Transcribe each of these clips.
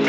Do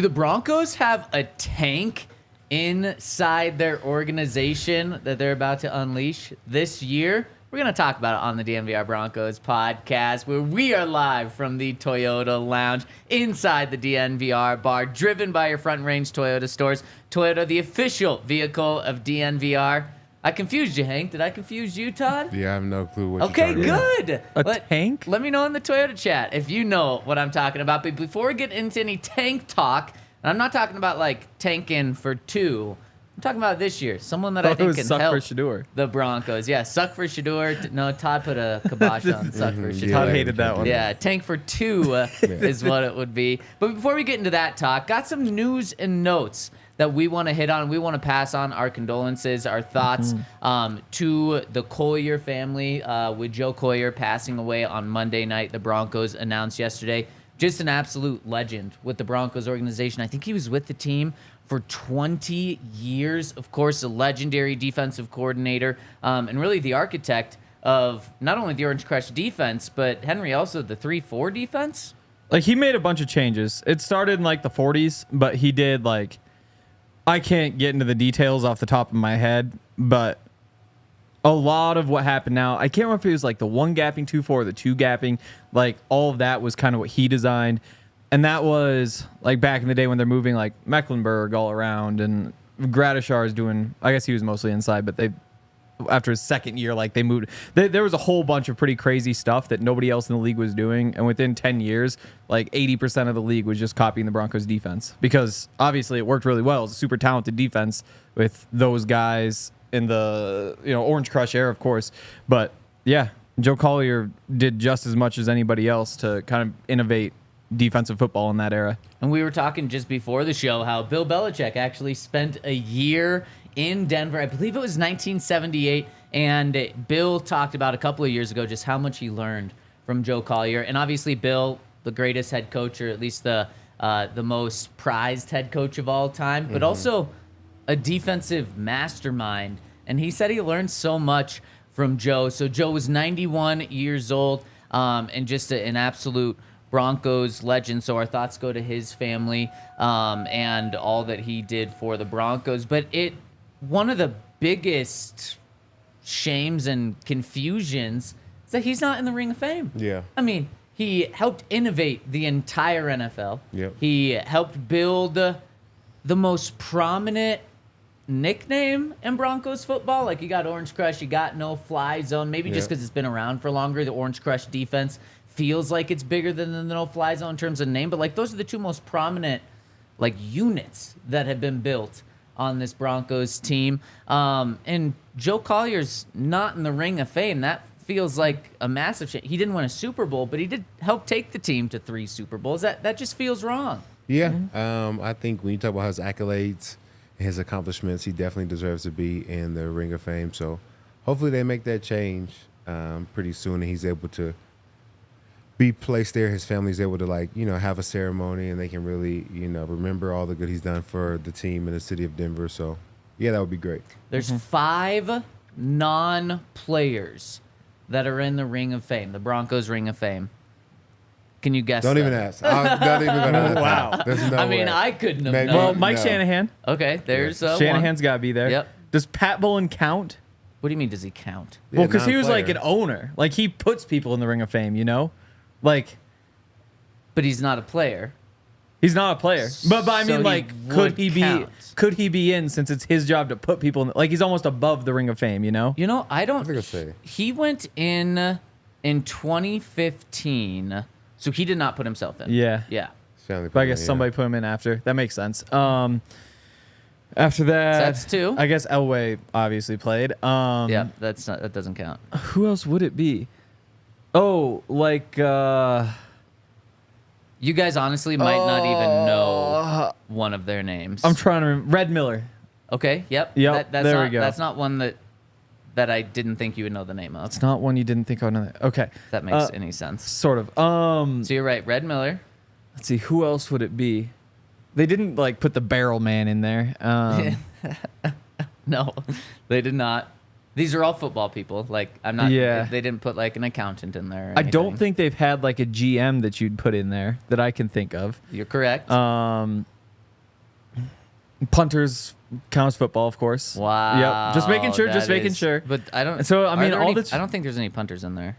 the Broncos have a tank inside their organization that they're about to unleash this year? We're going to talk about it on the DNVR Broncos podcast, where we are live from the Toyota Lounge inside the DNVR Bar, driven by your Front Range Toyota stores. Toyota, the official vehicle of DNVR. I confused you, Hank. Did I confuse you, Todd? Yeah, I have no clue what Okay, you're talking good. A tank? Let me know in the Toyota chat if you know what I'm talking about. But before we get into any tank talk, and I'm not talking about like tanking for two. I'm talking about this year. Someone that I think can suck help for Shador. the Broncos. Yeah, suck for Shador. No, Todd put a kibosh on suck for Shador. Todd hated that one. Yeah, tank for two is what it would be. But before we get into that talk, got some news and notes that we want to hit on. We want to pass on our condolences, our thoughts to the Collier family with Joe Collier passing away on Monday night. The Broncos announced yesterday. Just an absolute legend with the Broncos organization. I think he was with the team for 20 years. Of course, a legendary defensive coordinator and really the architect of not only the Orange Crush defense, but Henry, also the 3-4 defense. Like, he made a bunch of changes. It started in like the 40s, but he did like, I can't get into the details off the top of my head, but a lot of what happened now, I can't remember if it was like the one gapping 2-4, the two gapping, like all of that was kind of what he designed. And that was like back in the day when they're moving like Mecklenburg all around, and Gradishar is doing, I guess he was mostly inside, but they, after his second year, like they moved, there was a whole bunch of pretty crazy stuff that nobody else in the league was doing. And within 10 years, like 80% of the league was just copying the Broncos defense, because obviously it worked really well. It was a super talented defense with those guys in the, Orange Crush era, of course. But yeah, Joe Collier did just as much as anybody else to kind of innovate defensive football in that era. And we were talking just before the show how Bill Belichick actually spent a year in Denver. I believe it was 1978. And Bill talked about a couple of years ago just how much he learned from Joe Collier. And obviously Bill, the greatest head coach, or at least the most prized head coach of all time, but also a defensive mastermind. And he said he learned so much from Joe. So Joe was 91 years old and just an absolute Broncos legend. So our thoughts go to his family and all that he did for the Broncos. But one of the biggest shames and confusions is that he's not in the Ring of Fame. Yeah. I mean, he helped innovate the entire NFL. Yep. He helped build the most prominent nickname in Broncos football. Like, you got Orange Crush, you got No Fly Zone. Maybe just because it's been around for longer, the Orange Crush defense feels like it's bigger than the No Fly Zone in terms of name. But like, those are the two most prominent like units that have been built on this Broncos team. And Joe Collier's not in the Ring of Fame. That feels like a massive shame. He didn't win a Super Bowl, but he did help take the team to 3 Super Bowls. That just feels wrong. Yeah. I think when you talk about his accolades and his accomplishments, he definitely deserves to be in the Ring of Fame. So hopefully they make that change pretty soon, and he's able to be placed there. His family's able to have a ceremony, and they can really, remember all the good he's done for the team in the city of Denver. So yeah, that would be great. There's 5 non-players that are in the Ring of Fame, the Broncos Ring of Fame. Can you guess? Don't even ask. I'm not even going to. Wow. There's no I mean, way. I couldn't have Maybe. known. Well, Mike No. Shanahan. Okay, there's Shanahan's got to be there. Yep. Does Pat Bullen count? What do you mean, does he count? Yeah, Well, because he was like non-player. an owner. Like, he puts people in the Ring of Fame, Like, But he's not a player. he's not a player. But I So mean, he like, would count. could he be in, since it's his job to put people in, like, he's almost above the Ring of Fame, I don't. I think I'll say. He went in 2015, so he did not put himself in. Yeah. Yeah. Family But I guess yeah. somebody put him in after. That makes sense. After that, That's 2. I guess Elway obviously played. Yeah, that doesn't count. Who else would it be? Oh, like You guys honestly might not even know one of their names. I'm trying to remember. Red Miller. Okay. Yep. Yep, That's there not, we go. That's not one that I didn't think you would know the name of. It's not one you didn't think I would know. Okay. If that makes any sense. Sort of. So you're right. Red Miller. Let's see. Who else would it be? They didn't like put the barrel man in there. No, they did not. These are all football people. Like I'm not. Yeah. They didn't put like an accountant in there. Or I don't anything. think they've had like a GM that you'd put in there that I can think of. You're correct. Punters counts football, of course. Wow. Yep. Just making sure. Just that making is- sure. But I don't. So, I are mean, there all any- that's- I don't think there's any punters in there.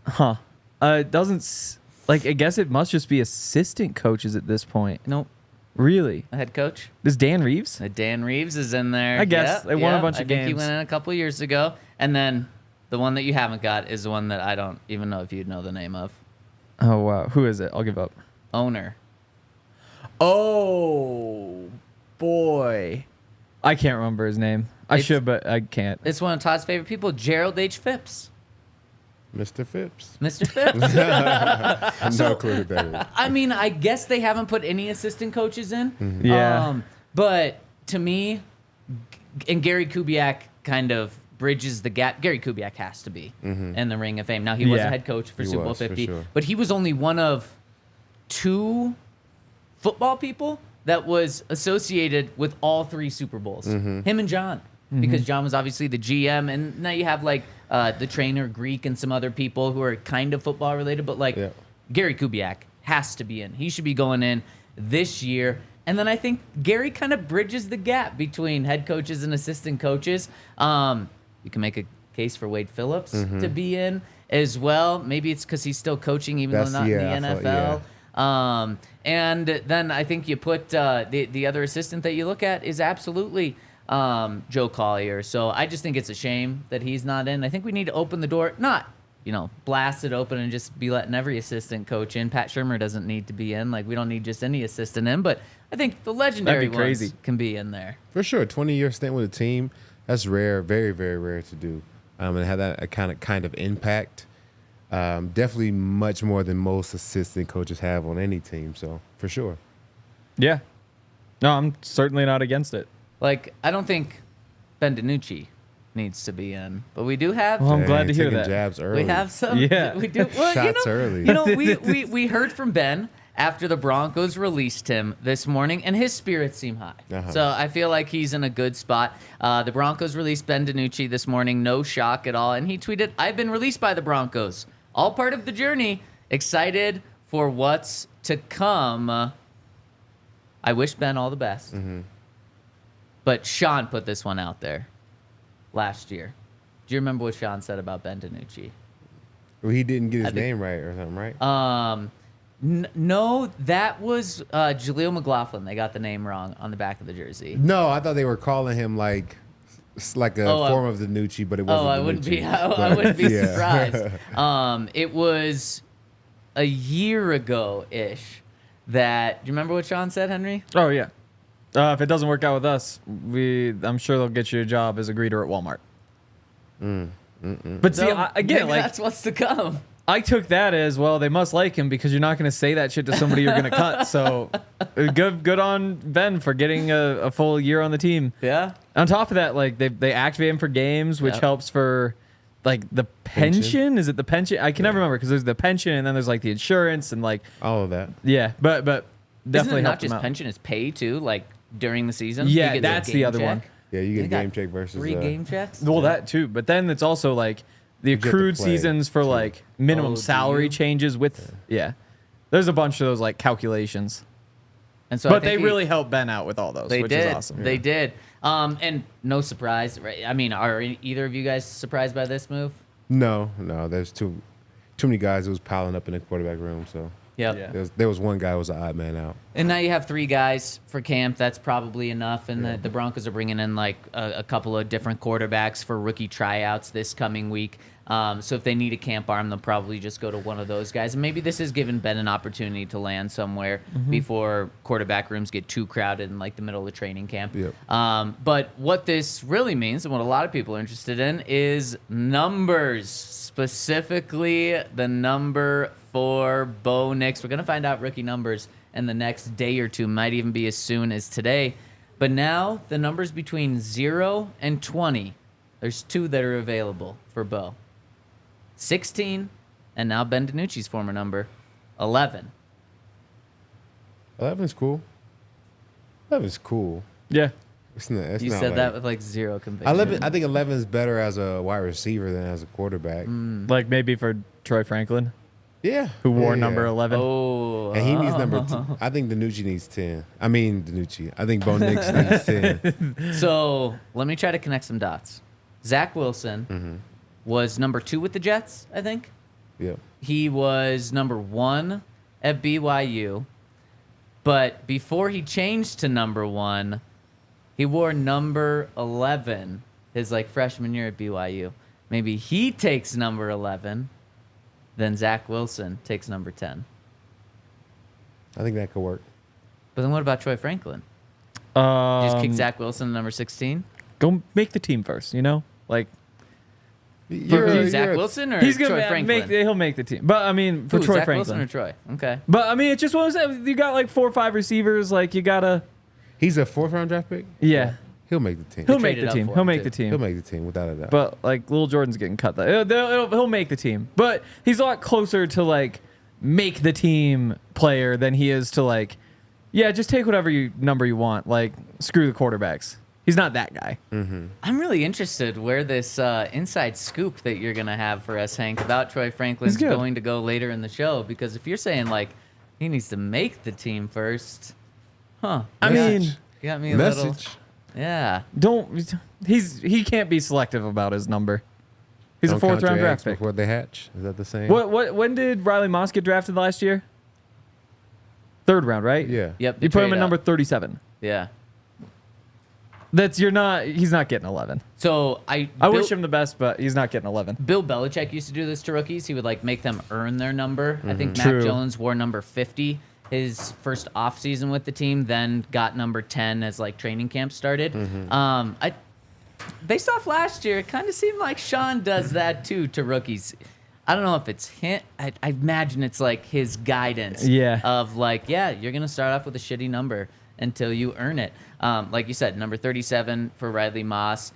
Huh. It doesn't. Like, I guess it must just be assistant coaches at this point. Nope. Really? A head coach. Does Dan Reeves? Dan Reeves is in there. I guess. Yep, They won a yep. bunch of I think he games. went in a couple years ago. And then the one that you haven't got is the one that I don't even know if you'd know the name of. Oh wow. Who is it? I'll give up. Owner. Oh boy. I can't remember his name. I It's- should, but I can't. It's one of Todd's favorite people, Gerald H. Phipps. Mr. Phipps. Mr. Phipps. No clue who that is. I mean, I guess they haven't put any assistant coaches in. Mm-hmm. Yeah. But to me, and Gary Kubiak kind of bridges the gap. Gary Kubiak has to be in the Ring of Fame. Now, he was a Yeah. head coach for He Super Bowl was, for 50, sure. but he was only one of 2 football people that was associated with all 3 Super Bowls. Him and John. Because John was obviously the GM, and now you have like the trainer Greek and some other people who are kind of football related, but like Yeah. Gary Kubiak has to be in. He should be going in this year. And then I think Gary kind of bridges the gap between head coaches and assistant coaches. You can make a case for Wade Phillips to be in as well. Maybe it's because he's still coaching, even That's- though not yeah, in the I NFL. thought- And then I think you put the other assistant that you look at is absolutely Joe Collier. So I just think it's a shame that he's not in. I think we need to open the door, not blast it open and just be letting every assistant coach in. Pat Shurmur doesn't need to be in. Like, we don't need just any assistant in, but I think the legendary That'd be crazy. ones can be in there. For sure, 20-year stint with a team, that's rare, very, very rare to do. And have that kind of impact. Definitely much more than most assistant coaches have on any team. So for sure. Yeah. No, I'm certainly not against it. Like, I don't think Ben DiNucci needs to be in, but we do have. Well, I'm glad to Dang, hear taking that. jabs early. We have some. Yeah. We do. Well, Shots early. We heard from Ben after the Broncos released him this morning, and his spirits seem high. Uh-huh. So I feel like he's in a good spot. The Broncos released Ben DiNucci this morning. No shock at all. And he tweeted, "I've been released by the Broncos. All part of the journey. Excited for what's to come. I wish Ben all the best." Mm-hmm. But Sean put this one out there last year. Do you remember what Sean said about Ben DiNucci? Well, he didn't get his think- name right or something, right? No, that was Jaleel McLaughlin. They got the name wrong on the back of the jersey. No, I thought they were calling him like a form of the Nucci, but it wasn't. I wouldn't be. DiNucci. I wouldn't be Yeah. surprised. It was a year ago ish. That do you remember what Sean said, Henry? Oh yeah. If it doesn't work out with us, I'm sure they'll get you a job as a greeter at Walmart. But see, So, again, maybe like that's what's to come. I took that as, well, they must like him because you're not going to say that shit to somebody you're going to cut. So good on Ben for getting a full year on the team. Yeah. On top of that, like they activate him for games, which Yep. helps for like the pension. Is it the pension? I can never remember because there's the pension and then there's like the insurance and like All of that. yeah, but Isn't definitely it not helped him just out. pension? It's pay too, like during the season. Yeah, You get that's the game other one. check. Yeah, you They get got game check versus 3 game checks. Well, that too, but then it's also like the get to accrued play, seasons for too. like minimum Oh, do salary you? changes with yeah. There's a bunch of those like calculations, And so, but I think they really helped Ben out with all those, They which did. is awesome. They did. And no surprise, right? I mean, are either of you guys surprised by this move? No. There's too many guys that was piling up in the quarterback room. So Yep. Yeah. there was one guy who was an odd man out. And now you have 3 guys for camp. That's probably enough. And the Broncos are bringing in like a couple of different quarterbacks for rookie tryouts this coming week. So if they need a camp arm, they'll probably just go to one of those guys. And maybe this has given Ben an opportunity to land somewhere before quarterback rooms get too crowded in like the middle of training camp. Yep. But what this really means and what a lot of people are interested in is numbers, specifically the number for Bo Nix. We're going to find out rookie numbers in the next day or two, might even be as soon as today. But now the numbers between 0 and 20, there's 2 that are available for Bo. 16, and now Ben DiNucci's former number, 11. 11's cool. 11's cool. Yeah. It's You not said like, that with like zero conviction. I think 11 is better as a wide receiver than as a quarterback. Like maybe for Troy Franklin, Yeah. who wore Yeah. number 11. Oh. And he needs number 2. I think DiNucci needs 10. I think Bo Nix needs 10. So let me try to connect some dots. Zach Wilson was number 2 with the Jets, I think. Yep. He was number 1 at BYU. But before he changed to number 1, he wore number 11 his like freshman year at BYU. Maybe he takes number 11, then Zach Wilson takes number 10. I think that could work. But then what about Troy Franklin? You just kick Zach Wilson to number 16? Go make the team first, you know? Like, Zach Wilson or he's Troy going to Franklin? he'll make the team. But, I mean, for Who, Troy Zach Franklin. Wilson or Troy? Okay. But, I mean, it's just what I was you got like 4 or 5 receivers. Like, you got to. He's a 4th-round draft pick? Yeah. He'll make the team. He'll make traded the up team. for He'll him, make too. the team. He'll make the team without a doubt. But, like, Lil Jordan's getting cut. He'll make the team. But he's a lot closer to, like, make the team player than he is to, like, yeah, just take whatever number you want. Like, screw the quarterbacks. He's not that guy. I'm really interested where this inside scoop that you're going to have for us, Hank, about Troy Franklin's He's good. going to go later in the show. Because if you're saying, like, he needs to make the team first, I you mean, got me a Message. little... Yeah. he can't be selective about his number. He's Don't a count 4th round your draft eggs pick. before they hatch. Is that the same? When did Riley Moss get drafted last year? 3rd round, right? Yeah. Yep. You put him trade at number up. 37. Yeah. He's not getting 11. So I wish him the best, but he's not getting 11. Bill Belichick used to do this to rookies. He would like make them earn their number. I think Mac True. Jones wore number 50 his first offseason with the team, then got number 10 as like training camp started. Based off last year, it kind of seemed like Sean does that too to rookies. I don't know if it's him. I imagine it's like his guidance of like, yeah, you're going to start off with a shitty number until you earn it. Like you said, number 37 for Riley Moss.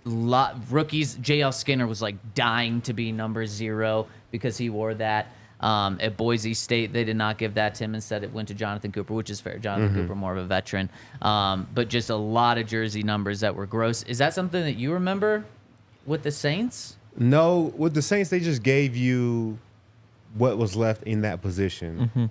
Rookies, J.L. Skinner was like dying to be number 0 because he wore that. At Boise State, they did not give that to him. Instead, it went to Jonathan Cooper, which is fair. Jonathan Cooper, more of a veteran. But just a lot of jersey numbers that were gross. Is that something that you remember with the Saints? No, with the Saints, they just gave you what was left in that position.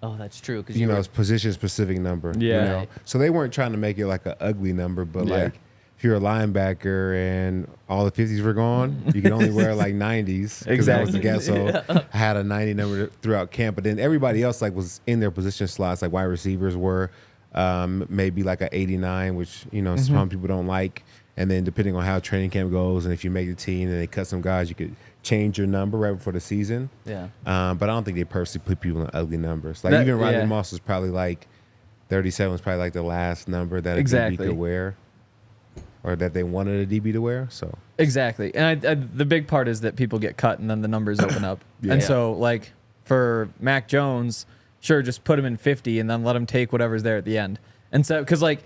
Oh, that's true. Because You know, it's position-specific number. Yeah. You know? Right. So they weren't trying to make it like an ugly number, but Yeah. like if you're a linebacker and all the 50s were gone, you can only wear like 90s. Because that was the guess. So I had a 90 number throughout camp, but then everybody else like was in their position slots, like wide receivers were maybe like a 89, which, you know, some people don't like. And then depending on how training camp goes and if you make the team and they cut some guys, you could change your number right before the season. Yeah. But I don't think they purposely put people in ugly numbers. Like even Riley yeah. Moss was probably like 37 was probably like the last number that a Exactly. DB could wear, or that they wanted a DB to wear. So Exactly. And the big part is that people get cut and then the numbers open up. Yeah. And so, like, for Mac Jones, sure, just put him in 50 and then let him take whatever's there at the end. And so, because, like,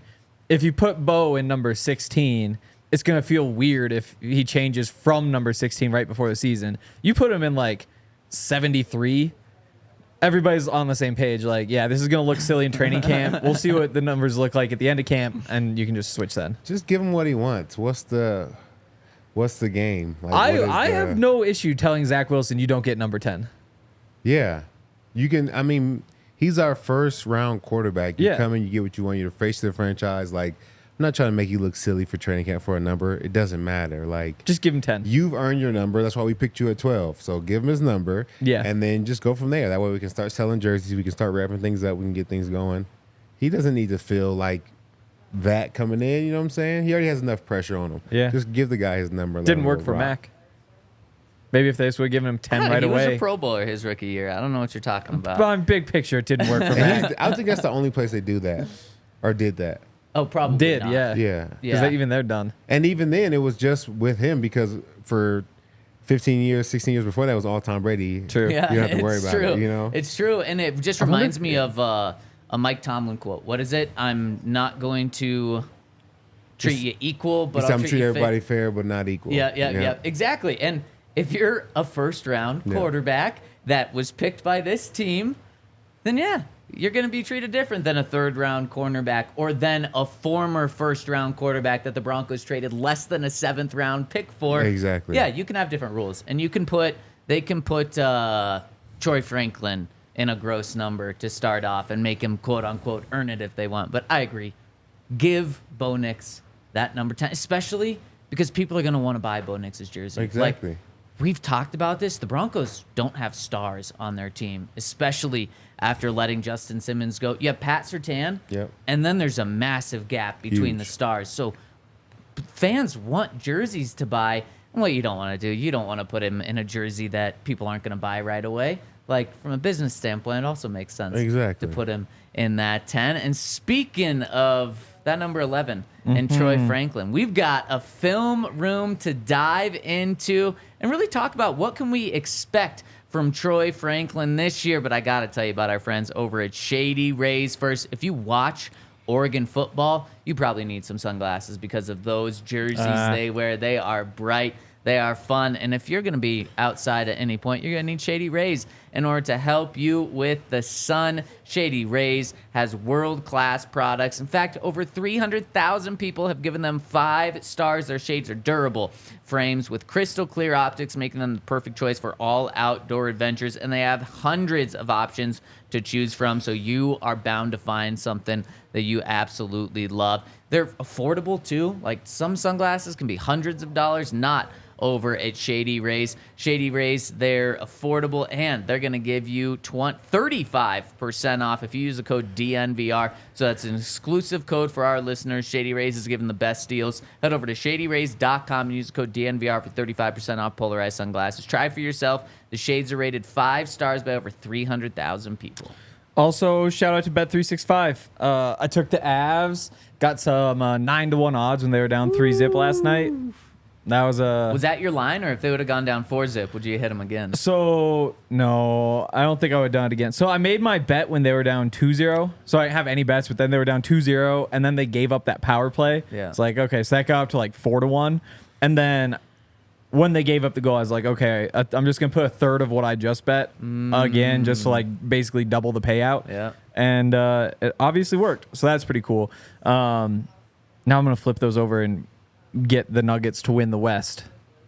if you put Bo in number 16, it's going to feel weird if he changes from number 16 right before the season. You put him in, like, 73, everybody's on the same page. Like, yeah, this is going to look silly in training camp. We'll see what the numbers look like at the end of camp, and you can just switch then. just give him what he wants. What's the game? Like, what is I the- have no issue telling Zach Wilson you don't get number 10. Yeah, you can. I mean, he's our first round quarterback. You Yeah. come in, you get what you want. You're the face of the franchise. Like, I'm not trying to make you look silly for training camp for a number. It doesn't matter. Like, Just give him 10. you've earned your number. That's why we picked you at 12. So give him his number. Yeah. And then just go from there. That way we can start selling jerseys. We can start wrapping things up. We can get things going. He doesn't need to feel like that coming in. You know what I'm saying? He already has enough pressure on him. Yeah. Just give the guy his number. and let Didn't him work go for rock. Mac. Maybe if they just would have given him 10 right he was away. a Pro Bowler his rookie year. I don't know what you're talking about. But on big picture, it didn't work for And Mac. I think that's the only place they do that or did that. Oh, probably Did, not. yeah. Yeah. Because Yeah. even they're done. And even then, it was just with him because for 15 years, 16 years before that was all Tom Brady. True. Yeah, You don't have to worry it's about true. it, you know? It's true, and it just reminds me of a Mike Tomlin quote. What is it? I'm not going to treat you equal, but I'll treat everybody fair, but not equal. Yeah, exactly. And if you're a first-round quarterback that was picked by this team, then you're going to be treated different than a third-round cornerback or than a former first-round quarterback that the Broncos traded less than a seventh-round pick for. Exactly. Yeah, you can have different rules, and they can put Troy Franklin in a gross number to start off and make him quote-unquote earn it if they want. But I agree. Give Bo Nix that number 10, especially because people are going to want to buy Bo Nix's jersey. Exactly. Like, we've talked about this. The Broncos don't have stars on their team, especially after letting Justin Simmons go. You have Pat Surtain, and then there's a massive gap between the stars. So fans want jerseys to buy. And what you don't want to do, you don't want to put him in a jersey that people aren't going to buy right away. Like, from a business standpoint, it also makes sense to put him in that 10. And speaking of that number 11 and Troy Franklin, we've got a film room to dive into and really talk about what can we expect from Troy Franklin this year. But I got to tell you about our friends over at Shady Rays. First, if you watch Oregon football, you probably need some sunglasses because of those jerseys they wear. They are bright. They are fun. And if you're going to be outside at any point, you're going to need Shady Rays in order to help you with the sun. Shady Rays has world-class products. In fact, over 300,000 people have given them 5 stars. Their shades are durable frames with crystal clear optics, making them the perfect choice for all outdoor adventures. And they have hundreds of options to choose from, so you are bound to find something that you absolutely love. They're affordable, too. Like, some sunglasses can be hundreds of dollars, not over at Shady Rays. Shady Rays, they're affordable, and they're going to give you 35% off if you use the code DNVR. So that's an exclusive code for our listeners. Shady Rays is giving the best deals. Head over to shadyrays.com and use the code DNVR for 35% off polarized sunglasses. Try it for yourself. The shades are rated 5 stars by over 300,000 people. Also, shout out to Bet365. I took the Avs, got some 9-1 odds when they were down 3-zip last night. That was Was that your line, or if they would have gone down 4-zip, would you hit them again? So, no, I don't think I would have done it again. So I made my bet when they were down 2-0. So I didn't have any bets, but then they were down 2-0, and then they gave up that power play. Yeah. It's like, okay, so that got up to like 4-1. And then when they gave up the goal, I was like, okay, I'm just going to put a third of what I just bet again, just to like basically double the payout. Yeah. And it obviously worked. So that's pretty cool. Now I'm going to flip those over and get the Nuggets to win the West,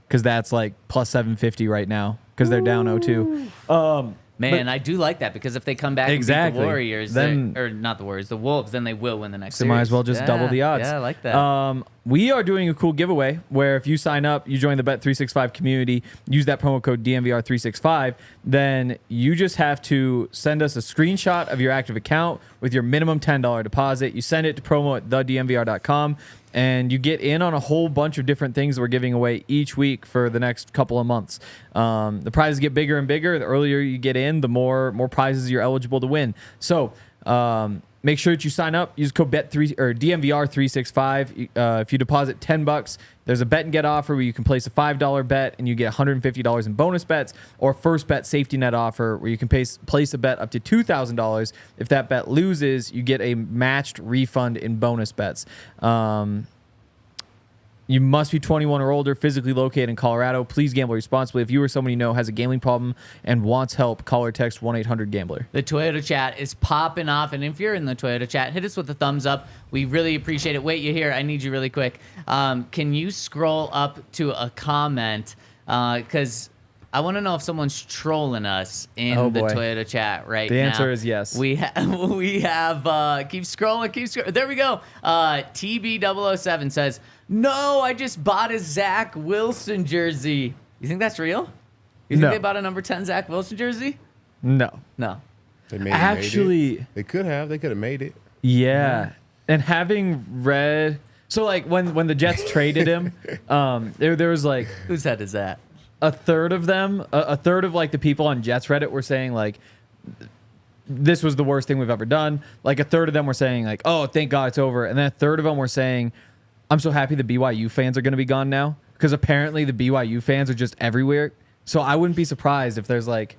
because that's like plus 750 right now because they're down 0-2. Man, I do like that, because if they come back and beat the Warriors, then, or not the Warriors, the Wolves, then they will win the next so series. might as well just double the odds. Yeah, I like that. We are doing a cool giveaway where if you sign up, you join the Bet365 community, use that promo code DNVR365, then you just have to send us a screenshot of your active account with your minimum $10 deposit. You send it to promo@thednvr.com, and you get in on a whole bunch of different things we're giving away each week for the next couple of months. The prizes get bigger and bigger. The earlier you get in, the more prizes you're eligible to win. So make sure that you sign up. Use code DNVR365. If you deposit $10, there's a bet and get offer where you can place a $5 bet and you get $150 in bonus bets, or first bet safety net offer where you can place a bet up to $2,000. If that bet loses, you get a matched refund in bonus bets. You must be 21 or older, physically located in Colorado. Please gamble responsibly. If you or someone you know has a gambling problem and wants help, call or text 1-800-GAMBLER. The Toyota chat is popping off, and if you're in the Toyota chat, hit us with a thumbs up. We really appreciate it. Wait, you're here. I need you really quick. Can you scroll up to a comment? Because I want to know if someone's trolling us in the Toyota chat right now. The answer is yes. We have keep scrolling. There we go. TB007 says, no, I just bought a Zach Wilson jersey. You think that's real? You think they bought a number 10 Zach Wilson jersey? No. They made Actually, they could have made it. Yeah. And having read, so like when the Jets traded him, there was like, whose head is that? A third of them, a third of like the people on Jets Reddit were saying like, this was the worst thing we've ever done. Like a third of them were saying like, oh, thank God it's over. And then a third of them were saying, I'm so happy the BYU fans are going to be gone now, because apparently the BYU fans are just everywhere. So I wouldn't be surprised if there's like,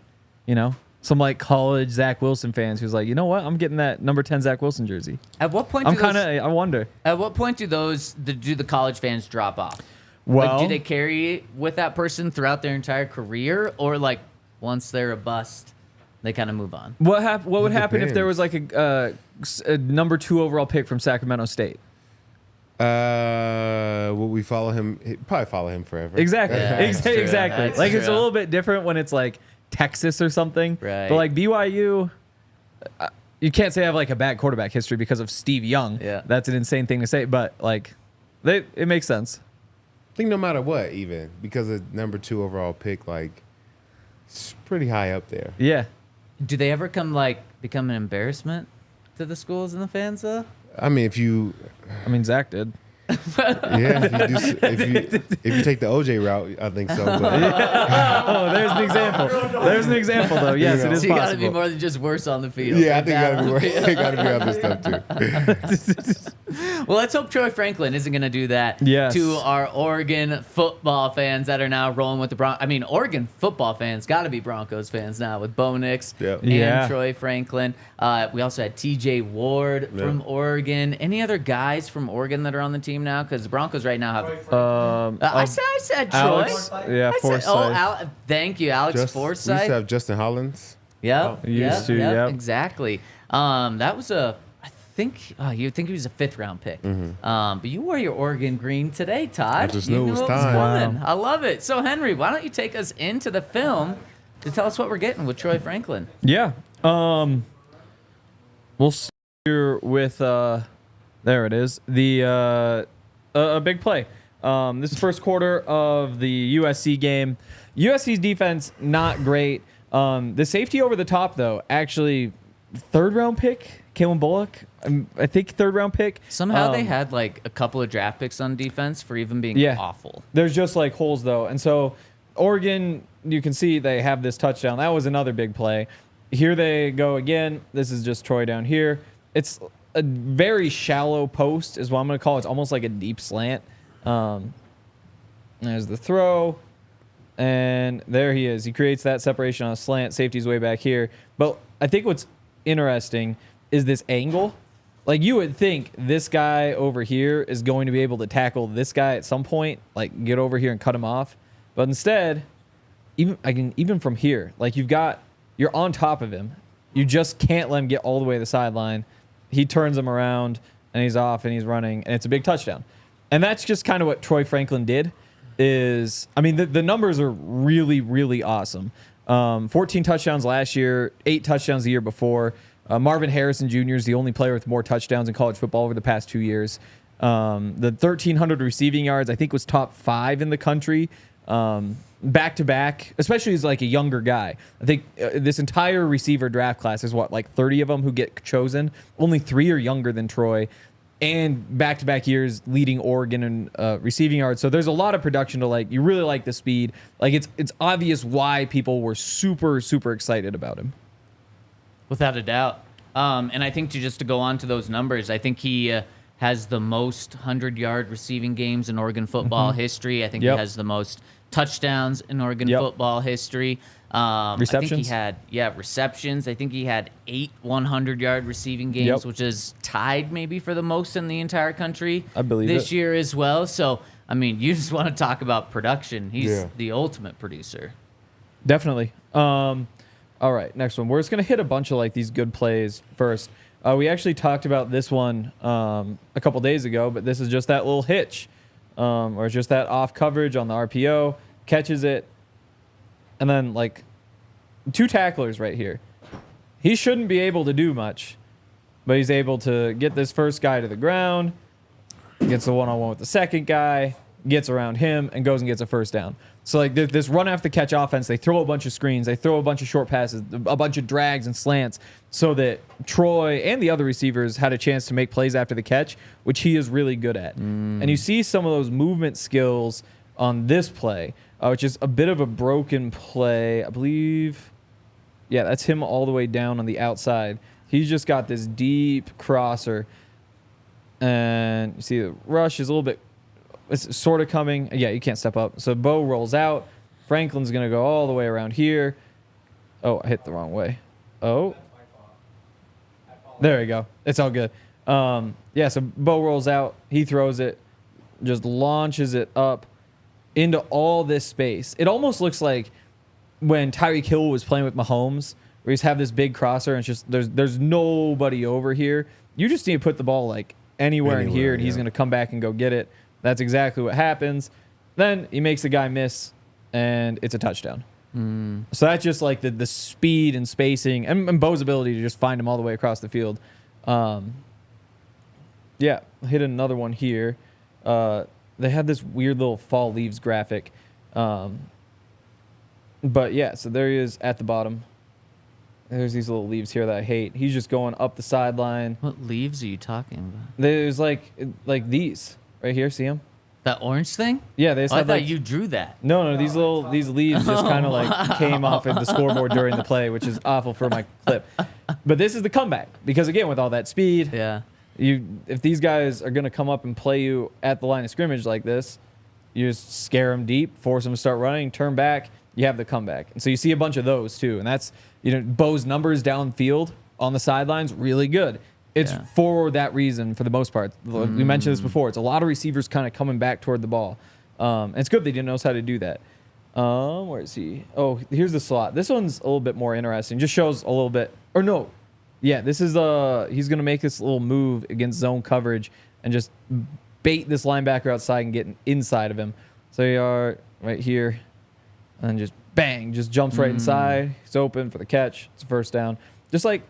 some like college Zach Wilson fans who's like, you know what? I'm getting that number 10 Zach Wilson jersey. At what point? I wonder. At what point do the college fans drop off? Well, like, do they carry with that person throughout their entire career, or like once they're a bust, they kind of move on? What would happen if there was like a number 2 overall pick from Sacramento State? Will we follow him? Probably follow him forever. Exactly. Yeah, Exactly. that's Like it's a true. little bit different when it's like Texas or something. Right. But like BYU, you can't say I have like a bad quarterback history because of Steve Young. Yeah. That's an insane thing to say, but like it makes sense. I think no matter what, even because the number 2 overall pick, like, it's pretty high up there. Yeah. Do they ever become an embarrassment to the schools and the fans though? I mean, if you Zach did. if you take the OJ route, I think so. But Oh, there's an example. There's an example though. Yes, it is So you got to be possible. more than just worse on the field. yeah, I think Bad on the field. gotta be on this stuff too. Well, let's hope Troy Franklin isn't going to do that Yes. to our Oregon football fans that are now rolling with the Broncos. I mean, Oregon football fans got to be Broncos fans now with Bo Nix Yep. and Yeah. Troy Franklin. We also had TJ Ward from Oregon. Any other guys from Oregon that are on the team now? Because the Broncos right now have. I said Troy. Alex, yeah, I said, Forsyth. thank you, Alex We used Forsyth. to have Justin Hollins. Yep. Used to, yep. Exactly. That was you think he was a 5th round pick. But you wore your Oregon green today, Todd. I just You knew it was what time. coming. I love it. So Henry, why don't you take us into the film to tell us what we're getting with Troy Franklin? Yeah. We'll start here with there it is. The a big play. This is first quarter of the USC game. USC's defense not great. The safety over the top though, actually 3rd round pick, Kalen Bullock. I think 3rd round pick. Somehow they had like a couple of draft picks on defense for even being awful. There's just like holes though. And so Oregon, you can see they have this touchdown. That was another big play. Here they go again. This is just Troy down here. It's a very shallow post is what I'm going to call it. It's almost like a deep slant. There's the throw. And there he is. He creates that separation on a slant. Safety's way back here. But I think what's interesting is this angle. Like you would think this guy over here is going to be able to tackle this guy at some point, like get over here and cut him off. But instead, even from here, like you're on top of him. You just can't let him get all the way to the sideline. He turns him around and he's off and he's running and it's a big touchdown. And that's just kind of what Troy Franklin did. The numbers are really, really awesome. 14 touchdowns last year, 8 touchdowns the year before. Marvin Harrison Jr. is the only player with more touchdowns in college football over the past 2 years. The 1,300 receiving yards, I think, was top 5 in the country. Back to back, especially as like a younger guy. I think this entire receiver draft class is like 30 of them who get chosen. Only 3 are younger than Troy. And back-to-back years leading Oregon in receiving yards. So there's a lot of production to like. You really like the speed. Like it's obvious why people were super, super excited about him. Without a doubt. And I think to go on to those numbers, I think he has the most 100-yard receiving games in Oregon football history. I think he has the most touchdowns in Oregon football history. Receptions? I think he had, receptions. I think he had 8 100-yard receiving games, which is tied maybe for the most in the entire country. I believe this it. year as well. So, I mean, you just want to talk about production. He's the ultimate producer. Definitely. All right, next one. We're just going to hit a bunch of like these good plays first. We actually talked about this one a couple days ago, but this is just that little hitch, or it's just that off coverage on the RPO, catches it, and then like 2 tacklers right here. He shouldn't be able to do much, but he's able to get this first guy to the ground, gets the one-on-one with the second guy, gets around him, and goes and gets a first down. So like this run after catch offense, they throw a bunch of screens, they throw a bunch of short passes, a bunch of drags and slants, so that Troy and the other receivers had a chance to make plays after the catch, which he is really good at. And you see some of those movement skills on this play, which is a bit of a broken play. I believe, that's him all the way down on the outside. He's just got this deep crosser. And you see the rush is a little bit, it's sort of coming. Yeah, you can't step up. So Bo rolls out. Franklin's going to go all the way around here. Oh, I hit the wrong way. Oh. There you go. It's all good. Yeah, so Bo rolls out. He throws it, just launches it up into all this space. It almost looks like when Tyreek Hill was playing with Mahomes, where he's have this big crosser and it's just there's nobody over here. You just need to put the ball like anywhere in here, and he's going to come back and go get it. That's exactly what happens. Then he makes the guy miss, and it's a touchdown. So that's just like the speed and spacing and Bo's ability to just find him all the way across the field. Yeah, hit another one here. They had this weird little fall leaves graphic. But yeah, so there he is at the bottom. There's these little leaves here that I hate. He's just going up the sideline. What leaves are you talking about? There's like these right here. See them? That orange thing? Yeah, they just I have, thought like, you drew that. No, these leaves just kind of like came off of the scoreboard during the play, which is awful for my clip. But this is the comeback because again, with all that speed, Yeah. if these guys are gonna come up and play you at the line of scrimmage like this, you just scare them deep, force them to start running, turn back, you have the comeback. And so you see a bunch of those too, and that's Bo's numbers downfield on the sidelines really good. It's for that reason, for the most part. We mentioned this before. It's a lot of receivers kind of coming back toward the ball. And it's good they didn't know how to do that. Where is he? Oh, here's the slot. This one's a little bit more interesting. Just shows a little bit. Or no. Yeah, this is he's going to make this little move against zone coverage and just bait this linebacker outside and get inside of him. So you are right here. And just bang, just jumps right inside. He's open for the catch. It's a first down. Just like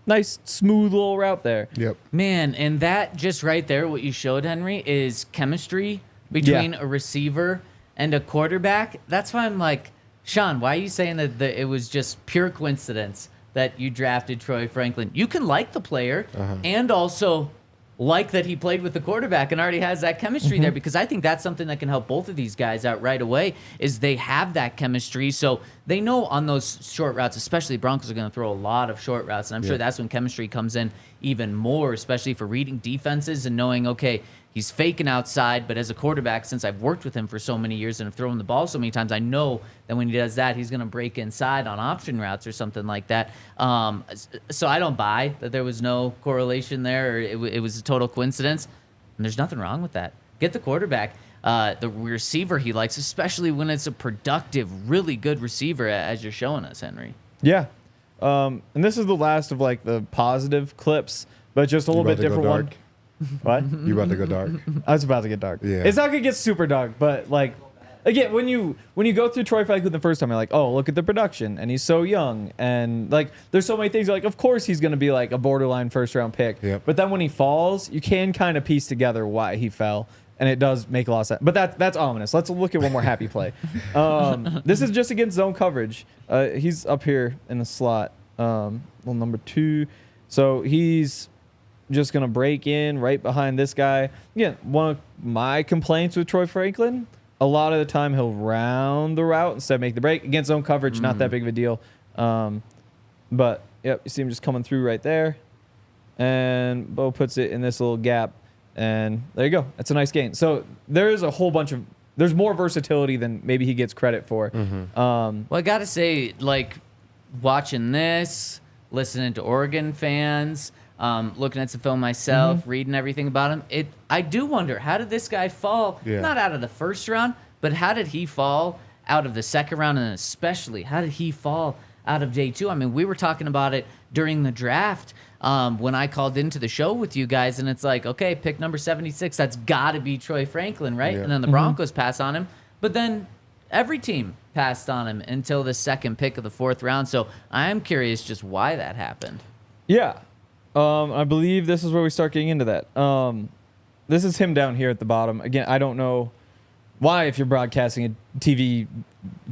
nice, smooth little route there. Yep. Man, and that just right there, what you showed, Henry, is chemistry between a receiver and a quarterback. That's why I'm like, Sean, why are you saying that it was just pure coincidence that you drafted Troy Franklin? You can like the player and also like that he played with the quarterback and already has that chemistry there, because I think that's something that can help both of these guys out right away is they have that chemistry. So they know on those short routes, especially Broncos are going to throw a lot of short routes. And I'm sure that's when chemistry comes in even more, especially for reading defenses and knowing, okay, he's faking outside, but as a quarterback, since I've worked with him for so many years and have thrown the ball so many times, I know that when he does that, he's going to break inside on option routes or something like that. So I don't buy that there was no correlation there, or it was a total coincidence. And there's nothing wrong with that. Get the quarterback, the receiver he likes, especially when it's a productive, really good receiver, as you're showing us, Henry. Yeah. And this is the last of like the positive clips, but just a little bit different one. What? You about to go dark? I was about to get dark. Yeah. It's not gonna get super dark, but like, again, when you go through Troy Franklin the first time, you're like, oh, look at the production, and he's so young, and like, there's so many things. Like, of course he's gonna be like a borderline first round pick. Yep. But then when he falls, you can kind of piece together why he fell, and it does make a lot of sense. But that's ominous. Let's look at one more happy play. This is just against zone coverage. He's up here in the slot, number 2. So he's just going to break in right behind this guy. Again, one of my complaints with Troy Franklin, a lot of the time he'll round the route instead of make the break. Against zone coverage, not that big of a deal. But, yep, you see him just coming through right there. And Bo puts it in this little gap. And there you go. That's a nice gain. So there's a whole bunch of – there's more versatility than maybe he gets credit for. Well, I got to say, like, watching this, listening to Oregon fans – looking at some film myself, reading everything about him, I do wonder, how did this guy fall? Yeah. Not out of the first round, but how did he fall out of the second round, and especially how did he fall out of day 2? I mean, we were talking about it during the draft when I called into the show with you guys, and it's like, okay, pick number 76, that's got to be Troy Franklin, right? Yeah. And then the Broncos pass on him, but then every team passed on him until the second pick of the 4th round. So I am curious just why that happened. Yeah. I believe this is where we start getting into that. This is him down here at the bottom. Again, I don't know why, if you're broadcasting a TV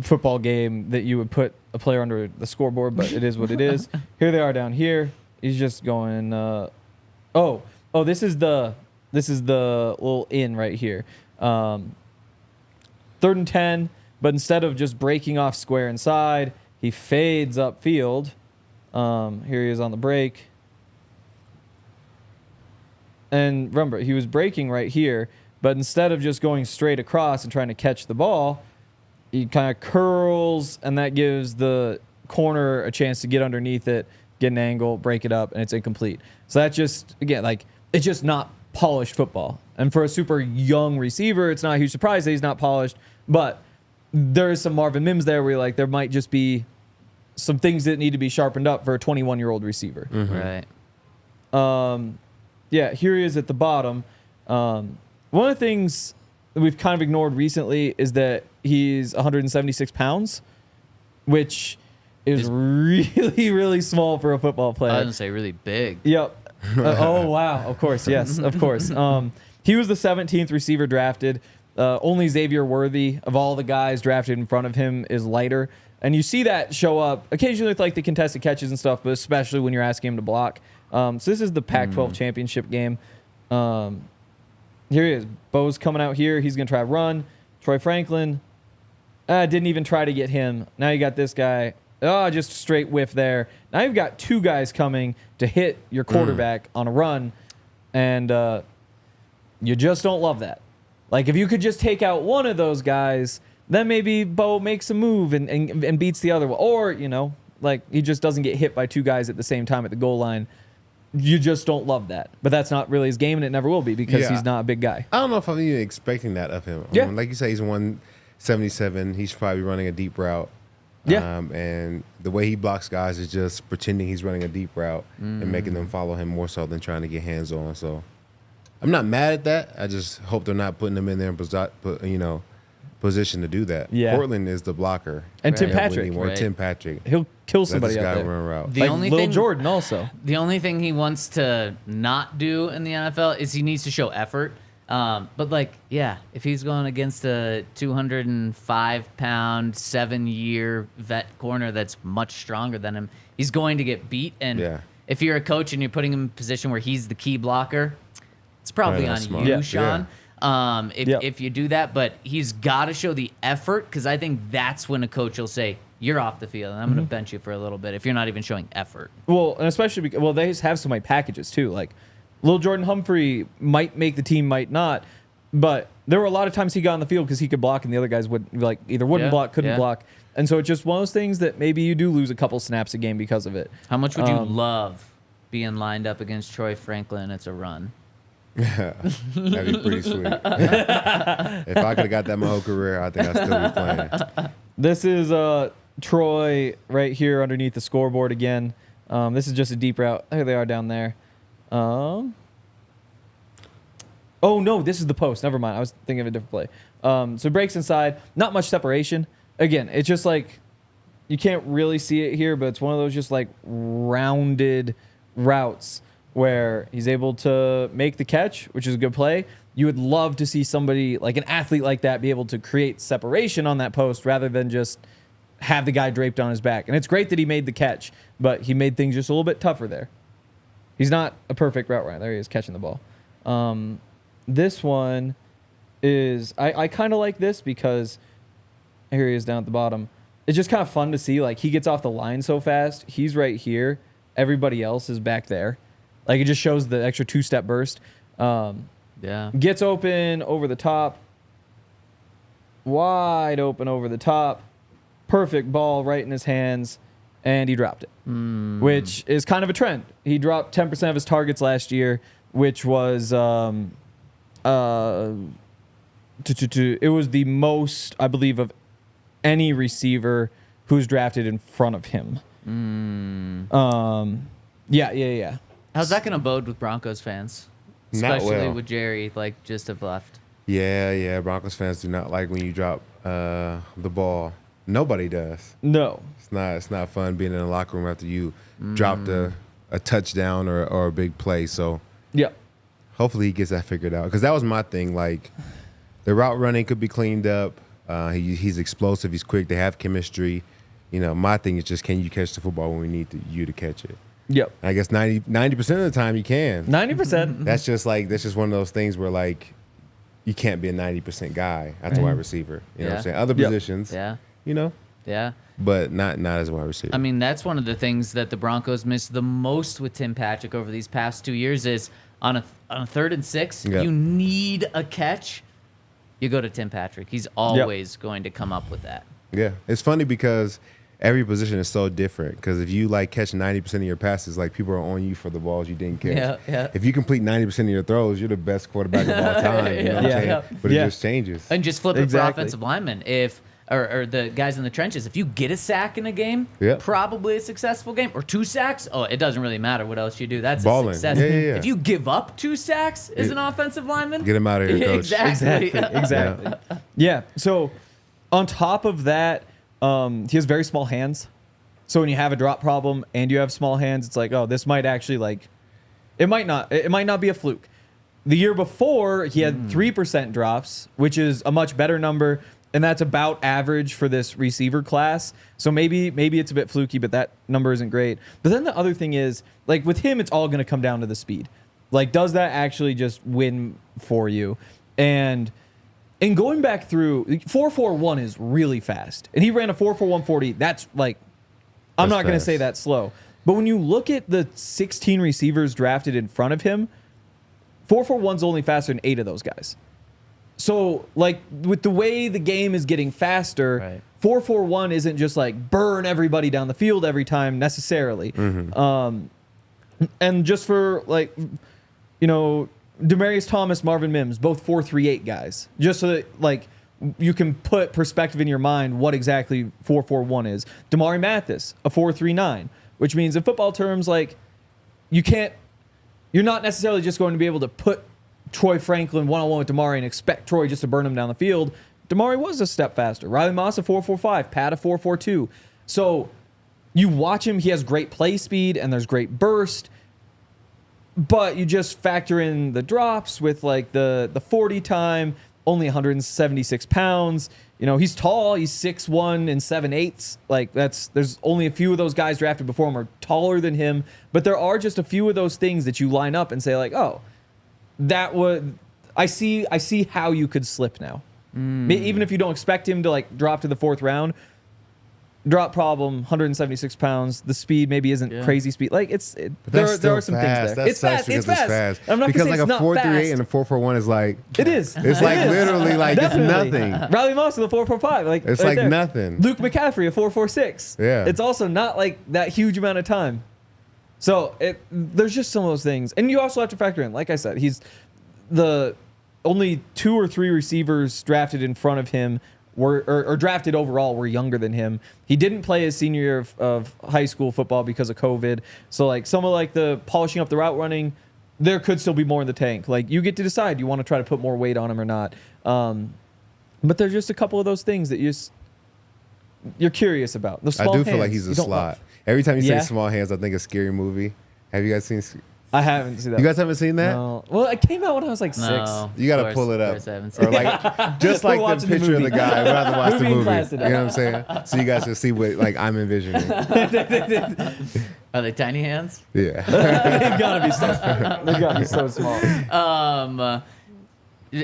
football game, that you would put a player under the scoreboard, but it is what it is. Here they are down here. He's just going, this is the little in right here. 3rd and 10, but instead of just breaking off square inside, he fades upfield. Here he is on the break. And remember, he was breaking right here, but instead of just going straight across and trying to catch the ball, he kind of curls, and that gives the corner a chance to get underneath it, get an angle, break it up, and it's incomplete. So that's just, again, like, it's just not polished football. And for a super young receiver, it's not a huge surprise that he's not polished, but there is some Marvin Mims there where like there might just be some things that need to be sharpened up for a 21-year-old receiver. Right. Yeah, here he is at the bottom. One of the things that we've kind of ignored recently is that he's 176 pounds, which is really, really small for a football player. I was going to say really big. Yep. Oh, wow. Of course. Yes, of course. He was the 17th receiver drafted. Only Xavier Worthy of all the guys drafted in front of him is lighter. And you see that show up occasionally with like the contested catches and stuff, but especially when you're asking him to block. So this is the Pac-12 championship game. Here he is. Bo's coming out here. He's going to try to run. Troy Franklin didn't even try to get him. Now you got this guy. Oh, just straight whiff there. Now you've got two guys coming to hit your quarterback on a run, and you just don't love that. Like, if you could just take out one of those guys, then maybe Bo makes a move and beats the other one. Or, you know, like, he just doesn't get hit by two guys at the same time at the goal line. You just don't love that. But that's not really his game, and it never will be because he's not a big guy. I don't know if I'm even expecting that of him. Yeah. Like you say, he's 177. He's probably running a deep route. Yeah. And the way he blocks guys is just pretending he's running a deep route and making them follow him more so than trying to get hands on. So I'm not mad at that. I just hope they're not putting him in there in position to do that. Yeah. Portland is the blocker. And Tim Right. Patrick. Or Right. Tim Patrick. He'll kill Let somebody this out guy there. run route. The Like only Lil thing, Jordan also. The only thing he wants to not do in the NFL is he needs to show effort. But like, yeah, if he's going against a 205-pound, 7-year vet corner that's much stronger than him, he's going to get beat. And if you're a coach and you're putting him in a position where he's the key blocker, it's probably on smart. you, Yeah. Sean. If you do that, but he's got to show the effort, because I think that's when a coach will say, you're off the field, and I'm going to bench you for a little bit if you're not even showing effort. Well, and especially because, they have so many packages too. Like, Lil Jordan Humphrey might make the team, might not, but there were a lot of times he got on the field because he could block, and the other guys would either wouldn't block, couldn't block, and so it's just one of those things that maybe you do lose a couple snaps a game because of it. How much would you love being lined up against Troy Franklin? It's a run. That'd be pretty sweet. If I could have got that my whole career, I think I'd still be playing. This is Troy right here underneath the scoreboard again. This is just a deep route. There they are down there. Oh no, this is the post. Never mind. I was thinking of a different play. So breaks inside. Not much separation. Again, it's just like you can't really see it here, but it's one of those just like rounded routes where he's able to make the catch, which is a good play. You would love to see somebody like an athlete like that be able to create separation on that post rather than just have the guy draped on his back. And it's great that he made the catch, but he made things just a little bit tougher there. He's not a perfect route runner. There he is catching the ball. This one is, I kind of like this because here he is down at the bottom. It's just kind of fun to see. Like, he gets off the line so fast. He's right here. Everybody else is back there. Like, it just shows the extra two-step burst. Gets open over the top. Wide open over the top. Perfect ball right in his hands. And he dropped it, which is kind of a trend. He dropped 10% of his targets last year, which was it was the most, I believe, of any receiver who's drafted in front of him. Yeah. How's that going to bode with Broncos fans? Not Especially well. with Jerry, like, just have left. Yeah. Broncos fans do not like when you drop the ball. Nobody does. No. It's not fun being in the locker room after you dropped a touchdown or a big play. So Yeah. hopefully he gets that figured out. Because that was my thing. Like, the route running could be cleaned up. He's explosive. He's quick. They have chemistry. You know, my thing is just, can you catch the football when we need you to catch it? Yep. I guess 90% of the time you can. 90%. That's just one of those things where, like, you can't be a 90% guy at the wide receiver. You know what I'm saying? Other positions, you know, but not as a wide receiver. I mean, that's one of the things that the Broncos missed the most with Tim Patrick over these past 2 years is on a 3rd and 6, you need a catch, you go to Tim Patrick. He's always going to come up with that. Yeah, it's funny because every position is so different because if you like catch 90% of your passes, like people are on you for the balls you didn't catch. Yeah. If you complete 90% of your throws, you're the best quarterback of all time. You know what I'm saying? But it just changes. And just flip it for Exactly. offensive linemen. If or the guys in the trenches, if you get a sack in a game, probably a successful game, or 2 sacks, it doesn't really matter what else you do. That's Balling. a success. Yeah. If you give up 2 sacks as an offensive lineman, Get him out of here, coach. Exactly. Yeah. So on top of that, he has very small hands. So when you have a drop problem and you have small hands, it's like, oh, this might actually it might not be a fluke. The year before, he had 3% drops, which is a much better number, and that's about average for this receiver class. So maybe it's a bit fluky, but that number isn't great. But then the other thing is, like with him, it's all going to come down to the speed. Like, does that actually just win for you? And going back through, 4.41 is really fast. And he ran a 4.41 40. That's like, I'm not going to say that's slow. But when you look at the 16 receivers drafted in front of him, 4.41's only faster than 8 of those guys. So, like, with the way the game is getting faster, 4.41 isn't just like burn everybody down the field every time necessarily. And just for like, Demaryius Thomas, Marvin Mims, both 4.38 guys, just so that like you can put perspective in your mind what exactly 4.41 is. Damari Mathis, a 4.39, which means in football terms, like you're not necessarily just going to be able to put Troy Franklin one-on-one with Damari and expect Troy just to burn him down the field. Damari was a step faster. Riley Moss a 4.45, Pat a 4.42. So you watch him, he has great play speed and there's great burst, but you just factor in the drops with like the 40 time, only 176 pounds. He's tall, he's 6'1" and 7/8. Like there's only a few of those guys drafted before him are taller than him, but there are just a few of those things that you line up and say like, oh, I see how you could slip now. Even if you don't expect him to like drop to the 4th round, drop problem, 176 pounds. The speed maybe isn't crazy speed. Like there are some things there. It's fast. It's fast. I'm not because gonna say like it's a 4.38 fast. and a 4.41 is like It is. It's like literally like Definitely. it's nothing. Riley Moss with a 4.45. Like It's right like there. nothing. Luke McCaffrey a 4.46. Yeah. It's also not like that huge amount of time. So there's just some of those things, and you also have to factor in. Like I said, he's the only 2 or 3 receivers drafted in front of him or drafted overall were younger than him. He didn't play his senior year of high school football because of COVID. So like some of like the polishing up the route running, there could still be more in the tank. Like you get to decide you want to try to put more weight on him or not. But there's just a couple of those things that you're curious about. The small I do feel hands, like he's a you don't slot. love. Every time you Yeah. say small hands, I think a scary movie. Have you guys seen? I haven't seen that. You guys haven't seen that? No. Well, it came out when I was like 6. No, You got to of pull it up. course I haven't seen Or like just We're like the watching the picture of the movie. guy. We'll have to watch the Movie movie. class You today. know what I'm saying? So you guys can see what like I'm envisioning. Are they tiny hands? Yeah. They've got to be so small.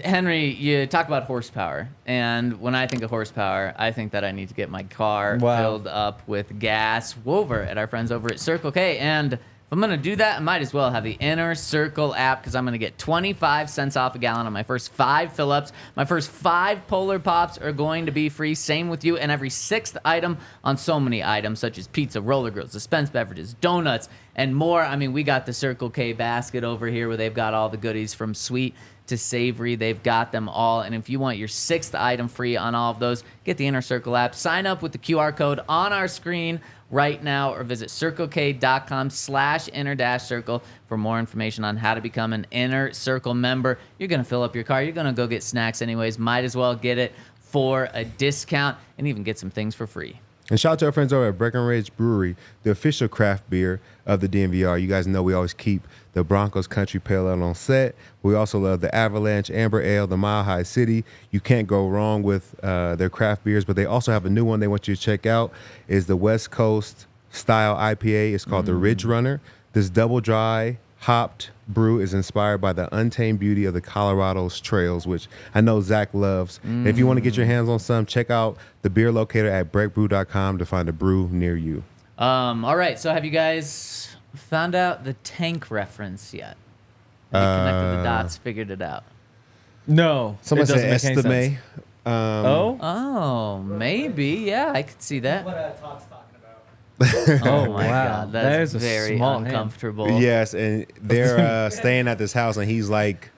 Henry, you talk about horsepower, and when I think of horsepower, I think that I need to get my car filled up with gas over at our friends over at Circle K. And if I'm going to do that, I might as well have the Inner Circle app because I'm going to get 25 cents off a gallon on my first 5 fill-ups. My first 5 Polar Pops are going to be free. Same with you. And every 6th item on so many items such as pizza, roller grills, dispense beverages, donuts, and more. I mean, we got the Circle K basket over here where they've got all the goodies from sweet to savory. They've got them all. And if you want your 6th item free on all of those, get the Inner Circle app. Sign up with the QR code on our screen right now or visit circlek.com/inner-circle for more information on how to become an Inner Circle member. You're going to fill up your car. You're going to go get snacks anyways. Might as well get it for a discount and even get some things for free. And shout out to our friends over at Breckenridge Brewery, the official craft beer of the DNVR. You guys know we always keep the Broncos Country Pale Ale on set. We also love the Avalanche Amber Ale, the Mile High City. You can't go wrong with their craft beers, but they also have a new one they want you to check out. Is the West Coast style IPA. It's called the Ridge Runner. This double dry hopped brew is inspired by the untamed beauty of the Colorado's trails, which I know Zach loves. And if you want to get your hands on some, check out the beer locator at breckbrew.com to find a brew near you. All right, so have you guys found out the tank reference yet? Have you connected the dots, figured it out? No. Someone it doesn't said make any estimate. sense. Oh, maybe. Yeah, I could see that. What Todd's talking Oh my wow. God, that's There's a very small hand. uncomfortable. Yes, and they're staying at this house, and he's like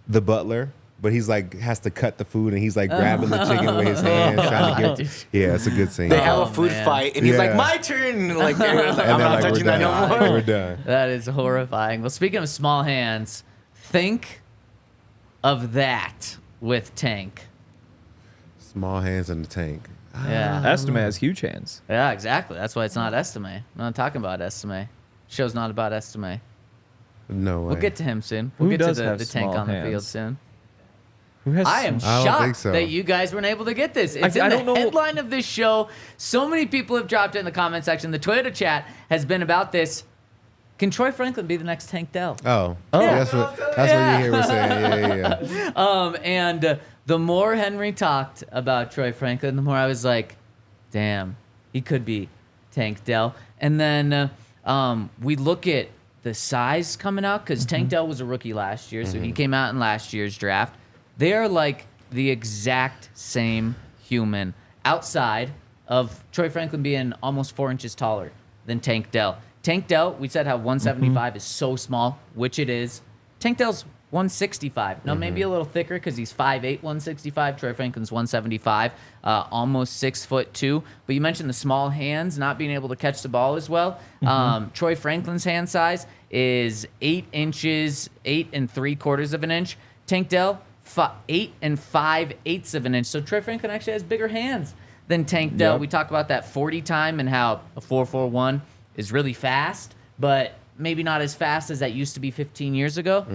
the butler, but he's like has to cut the food, and he's like grabbing the chicken with his hands, trying to get. Yeah, it's a good scene. They have Oh, a food man. fight, and he's like, Yeah. "My turn!" Like, everyone's like, And I'm they're not like, touching we're that no done. more. We're done. That is horrifying. Well, speaking of small hands, think of that with Tank. Small hands in the tank. Yeah. Estime has huge hands. Yeah, exactly. That's why it's not Estime. I'm not talking about Estime. Show's not about Estime. No way. We'll get to him soon. We'll Who get to does the have tank small on the field hands? soon. Who has I am I don't think shocked so. that you guys weren't able to get this. It's I in the don't know- headline of this show. So many people have dropped it in the comment section. The Toyota chat has been about this. Can Troy Franklin be the next Tank Dell? Oh, Yeah. that's what you hear we're saying. Yeah. And the more Henry talked about Troy Franklin, the more I was like, damn, he could be Tank Dell. And then we look at the size coming out, because Tank Dell was a rookie last year, so he came out in last year's draft. They are like the exact same human outside of Troy Franklin being almost 4 inches taller than Tank Dell. Tank Dell, we said how 175 is so small, which it is. Tank Dell's 165. Now, maybe a little thicker because he's 5'8", 165. Troy Franklin's 175, almost 6'2". But you mentioned the small hands, not being able to catch the ball as well. Troy Franklin's hand size is 8 inches, 8 3/4 of an inch. Tank Dell, 8 5/8 of an inch. So Troy Franklin actually has bigger hands than Tank Dell. Yep. We talk about that 40 time and how a 4.41 is really fast, but maybe not as fast as that used to be 15 years ago.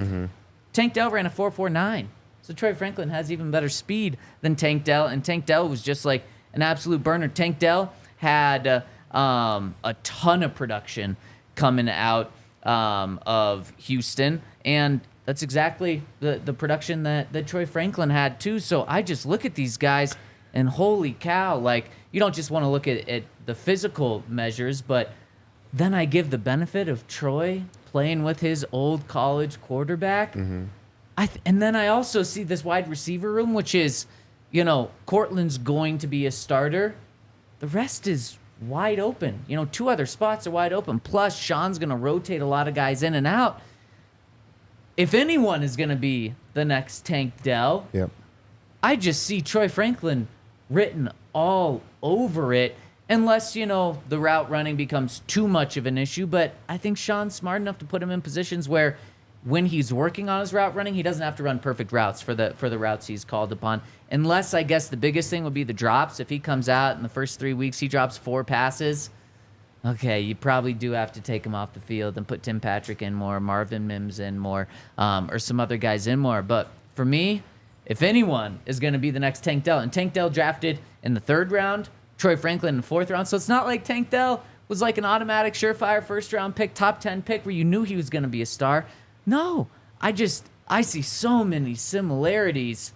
Tank Dell ran a 4.49. So Troy Franklin has even better speed than Tank Dell, and Tank Dell was just like an absolute burner. Tank Dell had a ton of production coming out of Houston, and that's exactly the production that Troy Franklin had too. So I just look at these guys, and holy cow, like, you don't just want to look at the physical measures, but then I give the benefit of Troy playing with his old college quarterback. And then I also see this wide receiver room, which is, Cortland's going to be a starter. The rest is wide open. 2 other spots are wide open. Plus, Sean's going to rotate a lot of guys in and out. If anyone is going to be the next Tank Dell, Yep. I just see Troy Franklin written all over it, unless, the route running becomes too much of an issue. But I think Sean's smart enough to put him in positions where when he's working on his route running, he doesn't have to run perfect routes for the routes he's called upon. Unless, I guess, the biggest thing would be the drops. If he comes out in the first 3 weeks, he drops 4 passes, okay, you probably do have to take him off the field and put Tim Patrick in more, Marvin Mims in more, or some other guys in more. But for me, if anyone is going to be the next Tank Dell, and Tank Dell drafted in the 3rd round, Troy Franklin in the 4th round, so it's not like Tank Dell was like an automatic surefire 1st-round pick, top 10 pick where you knew he was going to be a star. No, I see so many similarities,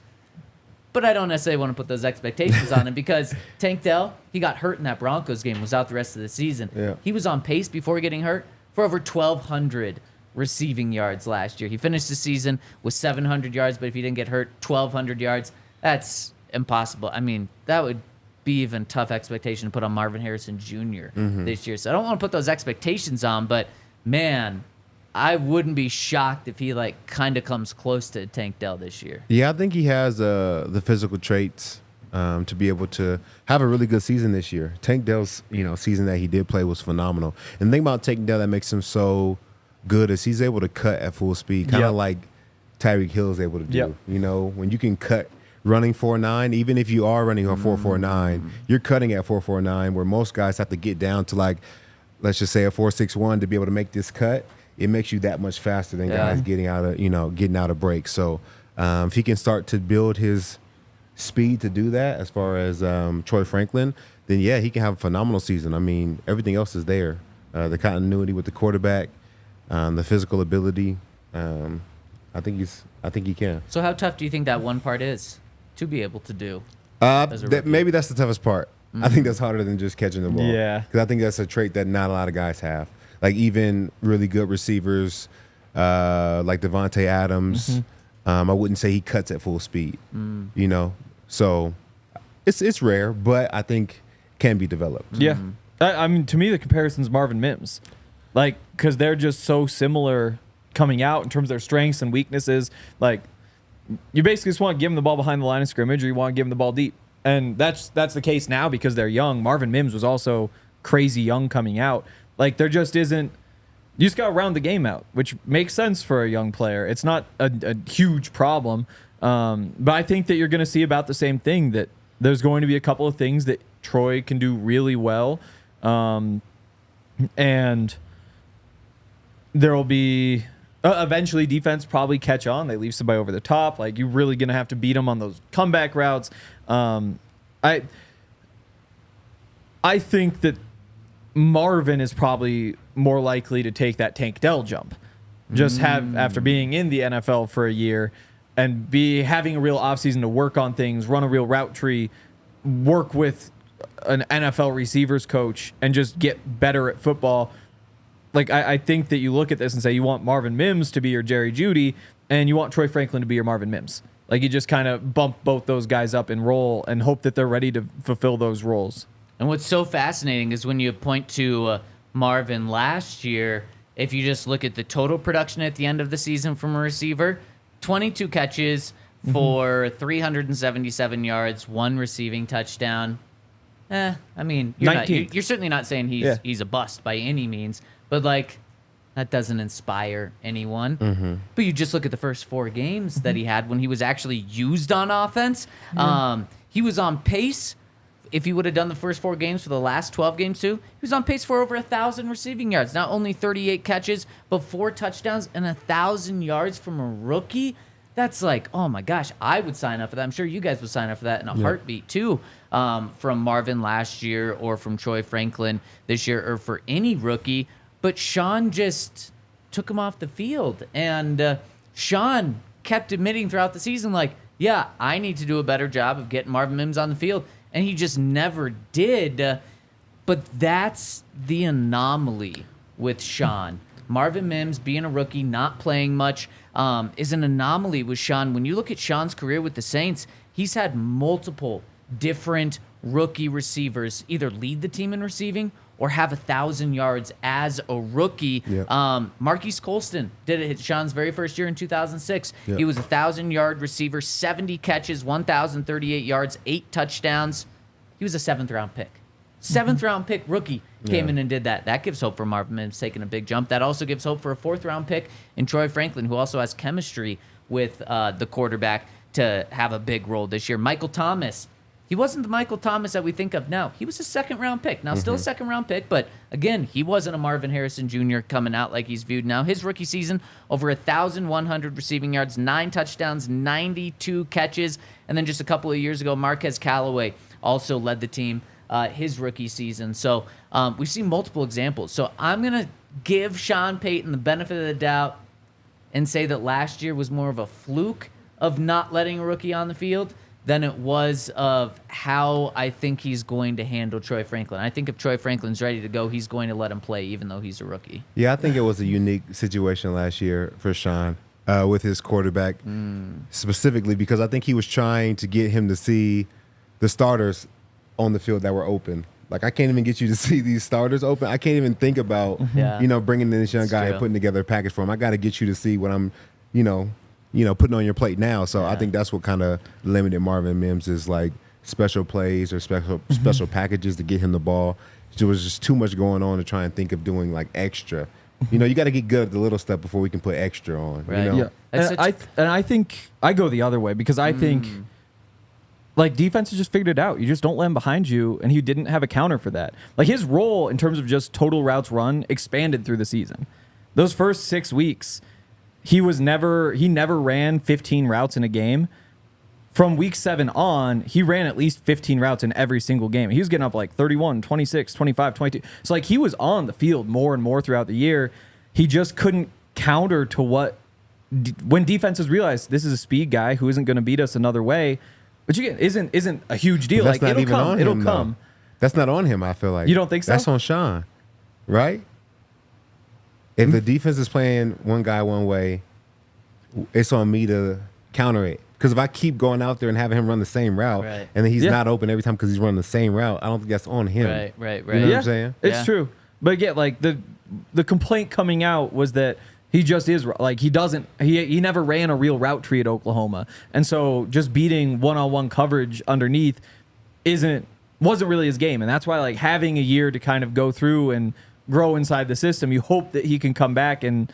but I don't necessarily want to put those expectations on him, because Tank Dell, he got hurt in that Broncos game, was out the rest of the season. Yeah. He was on pace before getting hurt for over 1,200 receiving yards last year. He finished the season with 700 yards, but if he didn't get hurt, 1,200 yards. That's impossible. I mean, that would be even tough expectation to put on Marvin Harrison Jr. This year. So I don't want to put those expectations on, but man, I wouldn't be shocked if he kind of comes close to Tank Dell this year. Yeah, I think he has the physical traits to be able to have a really good season this year. Tank Dell's season that he did play was phenomenal. And the thing about Tank Dell that makes him so good is he's able to cut at full speed, kind of Yep. like Tyreek Hill is able to do. Yep. When you can cut running 4.9, even if you are running on 4.49, you're cutting at 4.49, where most guys have to get down to let's just say a 4.61 to be able to make this cut. It makes you that much faster than guys getting out of breaks. So if he can start to build his speed to do that, as far as Troy Franklin, then yeah, he can have a phenomenal season. I mean, everything else is there. The continuity with the quarterback, the physical ability. I think he can. So how tough do you think that one part is to be able to do? as a rookie? Maybe that's the toughest part. I think that's harder than just catching the ball. Yeah. Because I think that's a trait that not a lot of guys have. Like even really good receivers, like Devontae Adams, I wouldn't say he cuts at full speed. So it's rare, but I think can be developed. Yeah. I mean, to me, the comparison's Marvin Mims. Like, because they're just so similar coming out in terms of their strengths and weaknesses. Like, you basically just want to give them the ball behind the line of scrimmage, or you want to give them the ball deep. And that's the case now because they're young. Marvin Mims was also crazy young coming out. Like, there just isn't... You just got to round the game out, which makes sense for a young player. It's not a huge problem. But I think that you're going to see about the same thing, that there's going to be a couple of things that Troy can do really well. And there will be... eventually, defense probably catch on. They leave somebody over the top. Like, you're really going to have to beat them on those comeback routes. I think that Marvin is probably more likely to take that Tank Dell jump. Just after being in the NFL for a year and having a real offseason to work on things, run a real route tree, work with an NFL receivers coach, and just get better at football. Like, I think that you look at this and say you want Marvin Mims to be your Jerry Jeudy, and you want Troy Franklin to be your Marvin Mims. Like, you just kind of bump both those guys up and roll and hope that they're ready to fulfill those roles. And what's so fascinating is when you point to Marvin last year, if you just look at the total production at the end of the season from a receiver, 22 catches for 377 yards, 1 receiving touchdown. I mean, you're certainly not saying he's a bust by any means, but like, that doesn't inspire anyone. But you just look at the first 4 games that he had when he was actually used on offense. He was on pace. If he would have done the first 4 games for the last 12 games too, he was on pace for over 1,000 receiving yards. Not only 38 catches, but 4 touchdowns and 1,000 yards from a rookie. That's like, oh my gosh, I would sign up for that. I'm sure you guys would sign up for that in a heartbeat too. From Marvin last year, or from Troy Franklin this year, or for any rookie. But Sean just took him off the field. And Sean kept admitting throughout the season, like, yeah, I need to do a better job of getting Marvin Mims on the field. And he just never did. But that's the anomaly with Sean. Marvin Mims, being a rookie, not playing much, is an anomaly with Sean. When you look at Sean's career with the Saints, he's had multiple different rookie receivers either lead the team in receiving or have 1,000 yards as a rookie. Marquise Colston did it Sean's very first year in 2006. He was 1,000-yard receiver, 70 catches, 1,038 yards, 8 touchdowns. He was a 7th-round pick. 7th-round pick rookie came in and did that. That gives hope for Marvin Mims taking a big jump. That also gives hope for a 4th-round pick in Troy Franklin, who also has chemistry with the quarterback to have a big role this year. Michael Thomas. He wasn't the Michael Thomas that we think of now. He was a 2nd-round pick. Now, still a 2nd-round pick, but again, he wasn't a Marvin Harrison Jr. coming out like he's viewed now. His rookie season, over 1,100 receiving yards, 9 touchdowns, 92 catches, and then just a couple of years ago, Marquez Callaway also led the team his rookie season. So we've seen multiple examples. So I'm going to give Sean Payton the benefit of the doubt and say that last year was more of a fluke of not letting a rookie on the field than it was of how I think he's going to handle Troy Franklin. I think if Troy Franklin's ready to go, he's going to let him play even though he's a rookie. Yeah, I think it was a unique situation last year for Sean with his quarterback specifically, because I think he was trying to get him to see the starters on the field that were open. Like, I can't even get you to see these starters open. I can't even think about, bringing in this young guy and putting together a package for him. I got to get you to see what I'm, putting on your plate now. So I think that's what kind of limited Marvin Mims is, like, special plays or special packages to get him the ball. There was just too much going on to try and think of doing, like, extra. You got to get good at the little stuff before we can put extra on. Right. Yeah. And I think I go the other way, because I think like, defenses just figured it out. You just don't let him behind you, and he didn't have a counter for that. Like, his role in terms of just total routes run expanded through the season. Those first 6 weeks, he never ran 15 routes in a game. From week 7 on, he ran at least 15 routes in every single game. He was getting up like 31, 26, 25, 22. So, like, he was on the field more and more throughout the year. He just couldn't counter to when defenses realize this is a speed guy who isn't going to beat us another way, which again isn't a huge deal. That's like, not even on him. It'll come. That's not on him, I feel like. You don't think so? That's on Sean, right? If the defense is playing one guy one way, it's on me to counter it. Because if I keep going out there and having him run the same route, Right. and then he's Yeah. not open every time because he's running the same route, I don't think that's on him. Right. You know what I'm saying? It's Yeah. true. But again, like the complaint coming out was that he just is like he never ran a real route tree at Oklahoma, and so just beating one-on-one coverage underneath wasn't really his game, and that's why like having a year to kind of go through and grow inside the system, you hope that he can come back and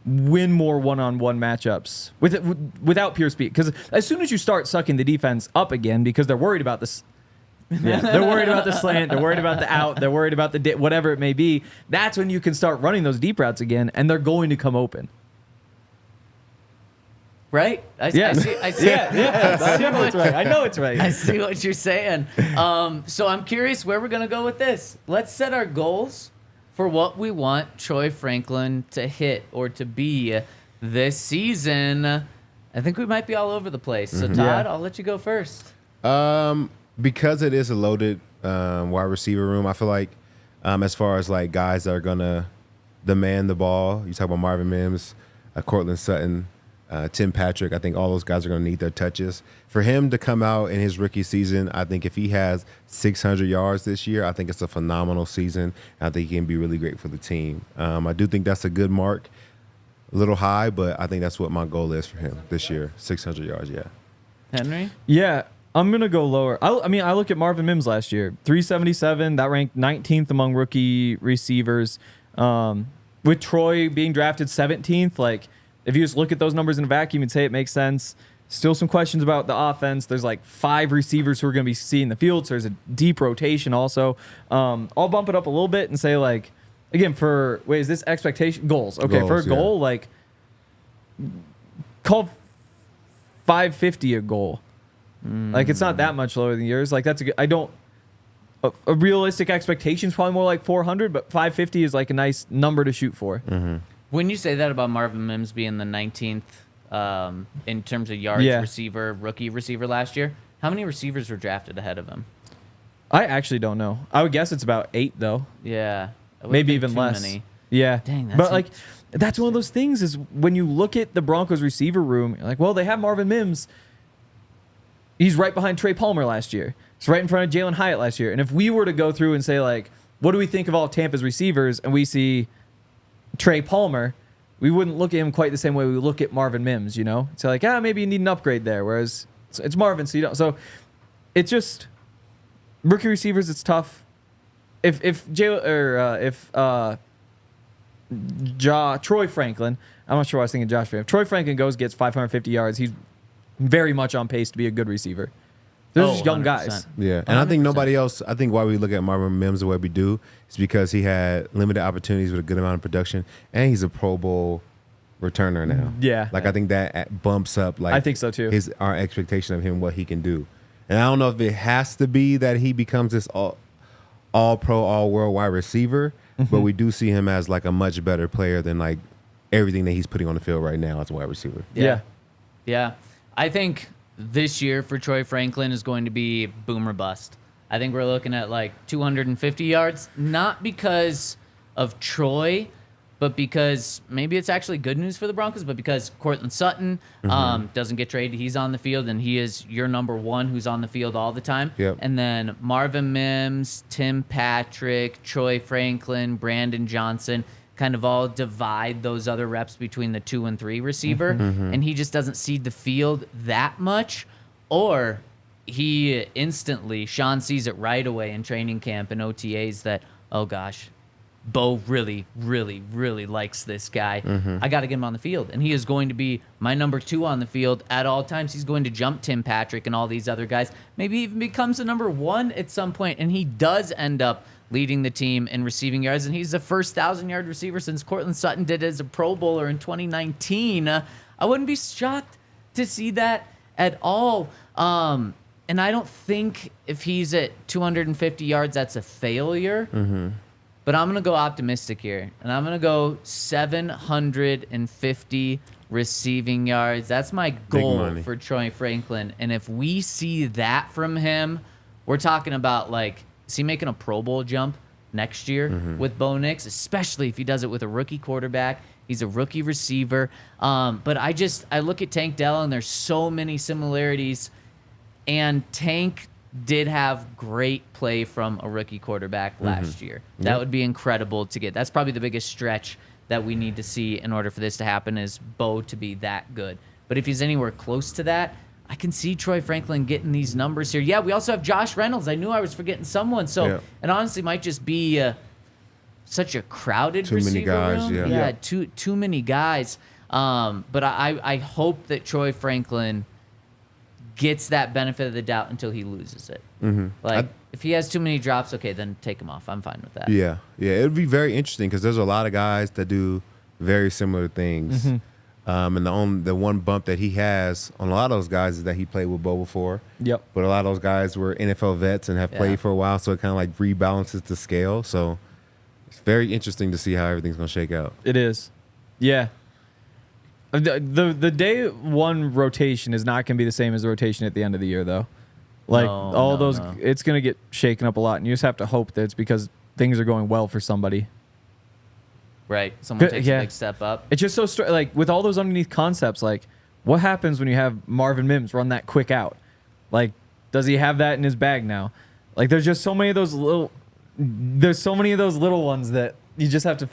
win more one-on-one matchups without pure speed. Because as soon as you start sucking the defense up again, because they're worried about this. Yeah, they're worried about the slant. They're worried about the out. They're worried about the whatever it may be. That's when you can start running those deep routes again, and they're going to come open. Right? I Yeah. see. Yeah. I know it's right. I know it's right. I see what you're saying. So I'm curious where we're going to go with this. Let's set our goals for what we want Troy Franklin to hit or to be this season. I think we might be all over the place. So, Todd, Yeah. I'll let you go first. Because it is a loaded wide receiver room, I feel like as far as like guys that are gonna demand the ball, you talk about Marvin Mims, Cortland Sutton, Tim Patrick. I think all those guys are gonna need their touches. For him to come out in his rookie season, I think if he has 600 yards this year, I think it's a phenomenal season. I think he can be really great for the team. I do think that's a good mark, a little high, but I think that's what my goal is for him this year, 600 yards. Yeah. Henry? Yeah, I'm going to go lower. I mean, I look at Marvin Mims last year, 377. That ranked 19th among rookie receivers. With Troy being drafted 17th, like, if you just look at those numbers in a vacuum and say it makes sense, still some questions about the offense. There's like 5 receivers who are going to be seeing the field, so there's a deep rotation also. I'll bump it up a little bit and say, like, again, is this expectation? Goals. Okay, Goals, for a goal, yeah. like, call 550 a goal. Like, it's not that much lower than yours. Like, that's a good, a realistic expectation is probably more like 400, but 550 is like a nice number to shoot for. Mm-hmm. When you say that about Marvin Mims being the 19th in terms of yards rookie receiver last year, how many receivers were drafted ahead of him? I actually don't know. I would guess it's about 8 though. Yeah. It wouldn't Maybe be even too less. many. Yeah. Dang, that's but like that's one of those things is when you look at the Broncos receiver room, you're like, well, they have Marvin Mims. He's right behind Trey Palmer last year. He's right in front of Jalen Hyatt last year. And if we were to go through and say, like, what do we think of all of Tampa's receivers, and we see Trey Palmer, we wouldn't look at him quite the same way we look at Marvin Mims, you know? So like, maybe you need an upgrade there. Whereas it's Marvin, so you don't. So it's just rookie receivers. It's tough. If Troy Franklin, I'm not sure why I was thinking Josh. If Troy Franklin gets 550 yards, he's very much on pace to be a good receiver. They're just young 100%. Yeah, guys. and I think 100%. nobody else. I think why we look at Marvin Mims the way we do is because he had limited opportunities with a good amount of production, and he's a Pro Bowl returner now. Yeah. like I think that bumps up. Like I think so too. Our expectation of him, what he can do, and I don't know if it has to be that he becomes this all pro, all world wide receiver, but we do see him as like a much better player than like everything that he's putting on the field right now as a wide receiver. Yeah. Yeah. I think this year for Troy Franklin is going to be boom or bust. I think we're looking at like 250 yards, not because of Troy, but because maybe it's actually good news for the Broncos, but because Cortland Sutton doesn't get traded. He's on the field, and he is your number one who's on the field all the time. Yep. And then Marvin Mims, Tim Patrick, Troy Franklin, Brandon Johnson kind of all divide those other reps between the 2 and 3 receiver, and he just doesn't see the field that much, or he instantly, Sean sees it right away in training camp and OTAs that, oh gosh, Bo really, really, really likes this guy. I got to get him on the field, and he is going to be my number 2 on the field at all times. He's going to jump Tim Patrick and all these other guys. Maybe even becomes a number 1 at some point, and he does end up leading the team in receiving yards, and he's the first 1,000-yard receiver since Cortland Sutton did it as a Pro Bowler in 2019. I wouldn't be shocked to see that at all. And I don't think if he's at 250 yards, that's a failure. But I'm going to go optimistic here, and I'm going to go 750 receiving yards. That's my goal for Troy Franklin. And if we see that from him, we're talking about, like, is he making a Pro Bowl jump next year with Bo Nix, especially if he does it with a rookie quarterback He's a rookie receiver. But I look at Tank Dell, and there's so many similarities. And Tank did have great play from a rookie quarterback last year. That would be incredible to get. That's probably the biggest stretch that we need to see in order for this to happen, is Bo to be that good. But if he's anywhere close to that, I can see Troy Franklin getting these numbers here. Yeah, we also have Josh Reynolds. I knew I was forgetting someone. So it honestly might just be such a crowded receiver guys, room. Yeah, too many guys. But I hope that Troy Franklin gets that benefit of the doubt until he loses it. If he has too many drops, okay, then take him off. I'm fine with that. Yeah, it'd be very interesting because there's a lot of guys that do very similar things. And the one bump that he has on a lot of those guys is that he played with Bo before. Yep. But a lot of those guys were NFL vets and have played for a while, so it kind of like rebalances the scale. So it's very interesting to see how everything's going to shake out. It is. Yeah. The day one rotation is not going to be the same as the rotation at the end of the year, though. Like it's going to get shaken up a lot, and you just have to hope that it's because things are going well for somebody. Right. Someone takes a big step up. It's just so like with all those underneath concepts, like what happens when you have Marvin Mims run that quick out? Like, does he have that in his bag now? Like, there's just so many of those little ones that you just have to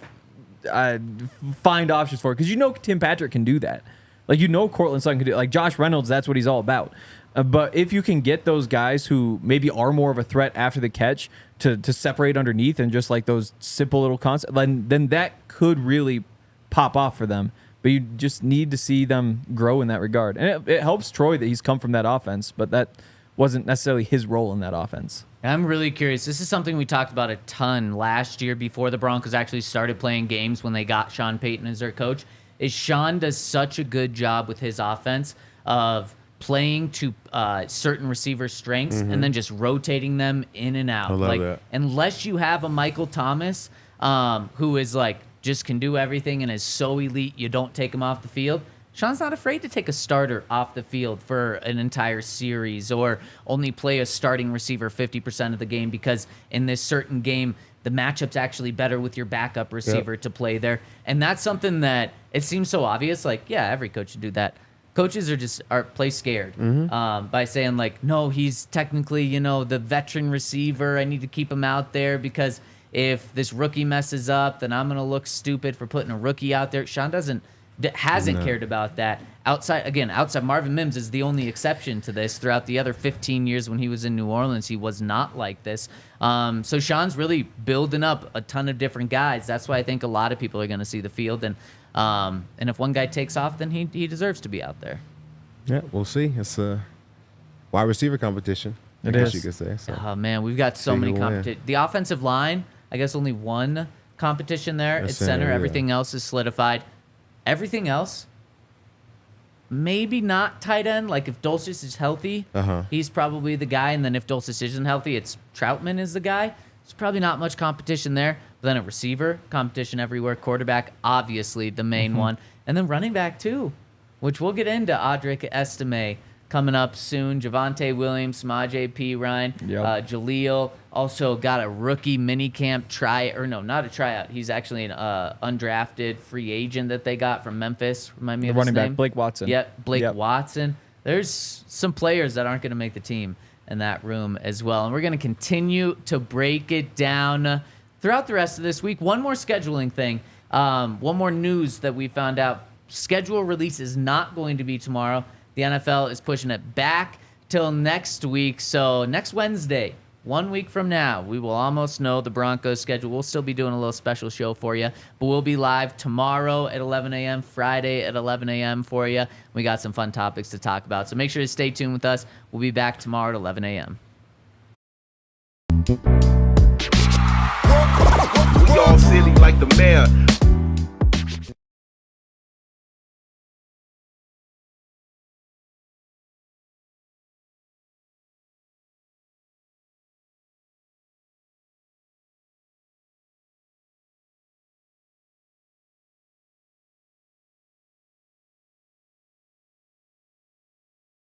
find options for, because Tim Patrick can do that. Like, Cortland Sutton can do it. Like Josh Reynolds, that's what he's all about. But if you can get those guys who maybe are more of a threat after the catch to separate underneath and just like those simple little concepts, then that could really pop off for them. But you just need to see them grow in that regard. And it helps Troy that he's come from that offense, but that wasn't necessarily his role in that offense. I'm really curious. This is something we talked about a ton last year before the Broncos actually started playing games when they got Sean Payton as their coach, is Sean does such a good job with his offense of playing to certain receiver strengths and then just rotating them in and out. I love that. Unless you have a Michael Thomas who is like just can do everything and is so elite you don't take him off the field, Sean's not afraid to take a starter off the field for an entire series or only play a starting receiver 50% of the game because in this certain game the matchup's actually better with your backup receiver to play there. And that's something that it seems so obvious. Like, yeah, every coach should do that. Coaches are play scared by saying like, no, he's technically, the veteran receiver. I need to keep him out there because if this rookie messes up, then I'm going to look stupid for putting a rookie out there. Sean hasn't cared about that. Outside Marvin Mims is the only exception to this. Throughout the other 15 years when he was in New Orleans, he was not like this. So Sean's really building up a ton of different guys. That's why I think a lot of people are going to see the field. And if one guy takes off, then he deserves to be out there. Yeah, we'll see. It's a wide receiver competition. It I guess is. you could say. So. Oh, man, we've got so many competition. The offensive line, I guess only one competition there. It's center. Everything else is solidified. Everything else, maybe not tight end. Like if Dulcich is healthy, he's probably the guy. And then if Dulcich isn't healthy, it's Troutman is the guy. There's probably not much competition there. But then a receiver, competition everywhere. Quarterback, obviously the main one. And then running back too, which we'll get into Audric Estime coming up soon. Javonte Williams, Samaje Perine, Jaleel. Also got a rookie minicamp not a tryout. He's actually an undrafted free agent that they got from Memphis. Remind me of his name. Running back, Blake Watson. Yep, Blake Watson. There's some players that aren't going to make the team in that room as well. And we're going to continue to break it down throughout the rest of this week. One more scheduling thing. One more news that we found out. Schedule release is not going to be tomorrow. The NFL is pushing it back till next week. So next Wednesday, 1 week from now, we will almost know the Broncos schedule. We'll still be doing a little special show for you, but we'll be live tomorrow at 11 a.m., Friday at 11 a.m. for you. We got some fun topics to talk about. So make sure to stay tuned with us. We'll be back tomorrow at 11 a.m. We all silly like the mayor.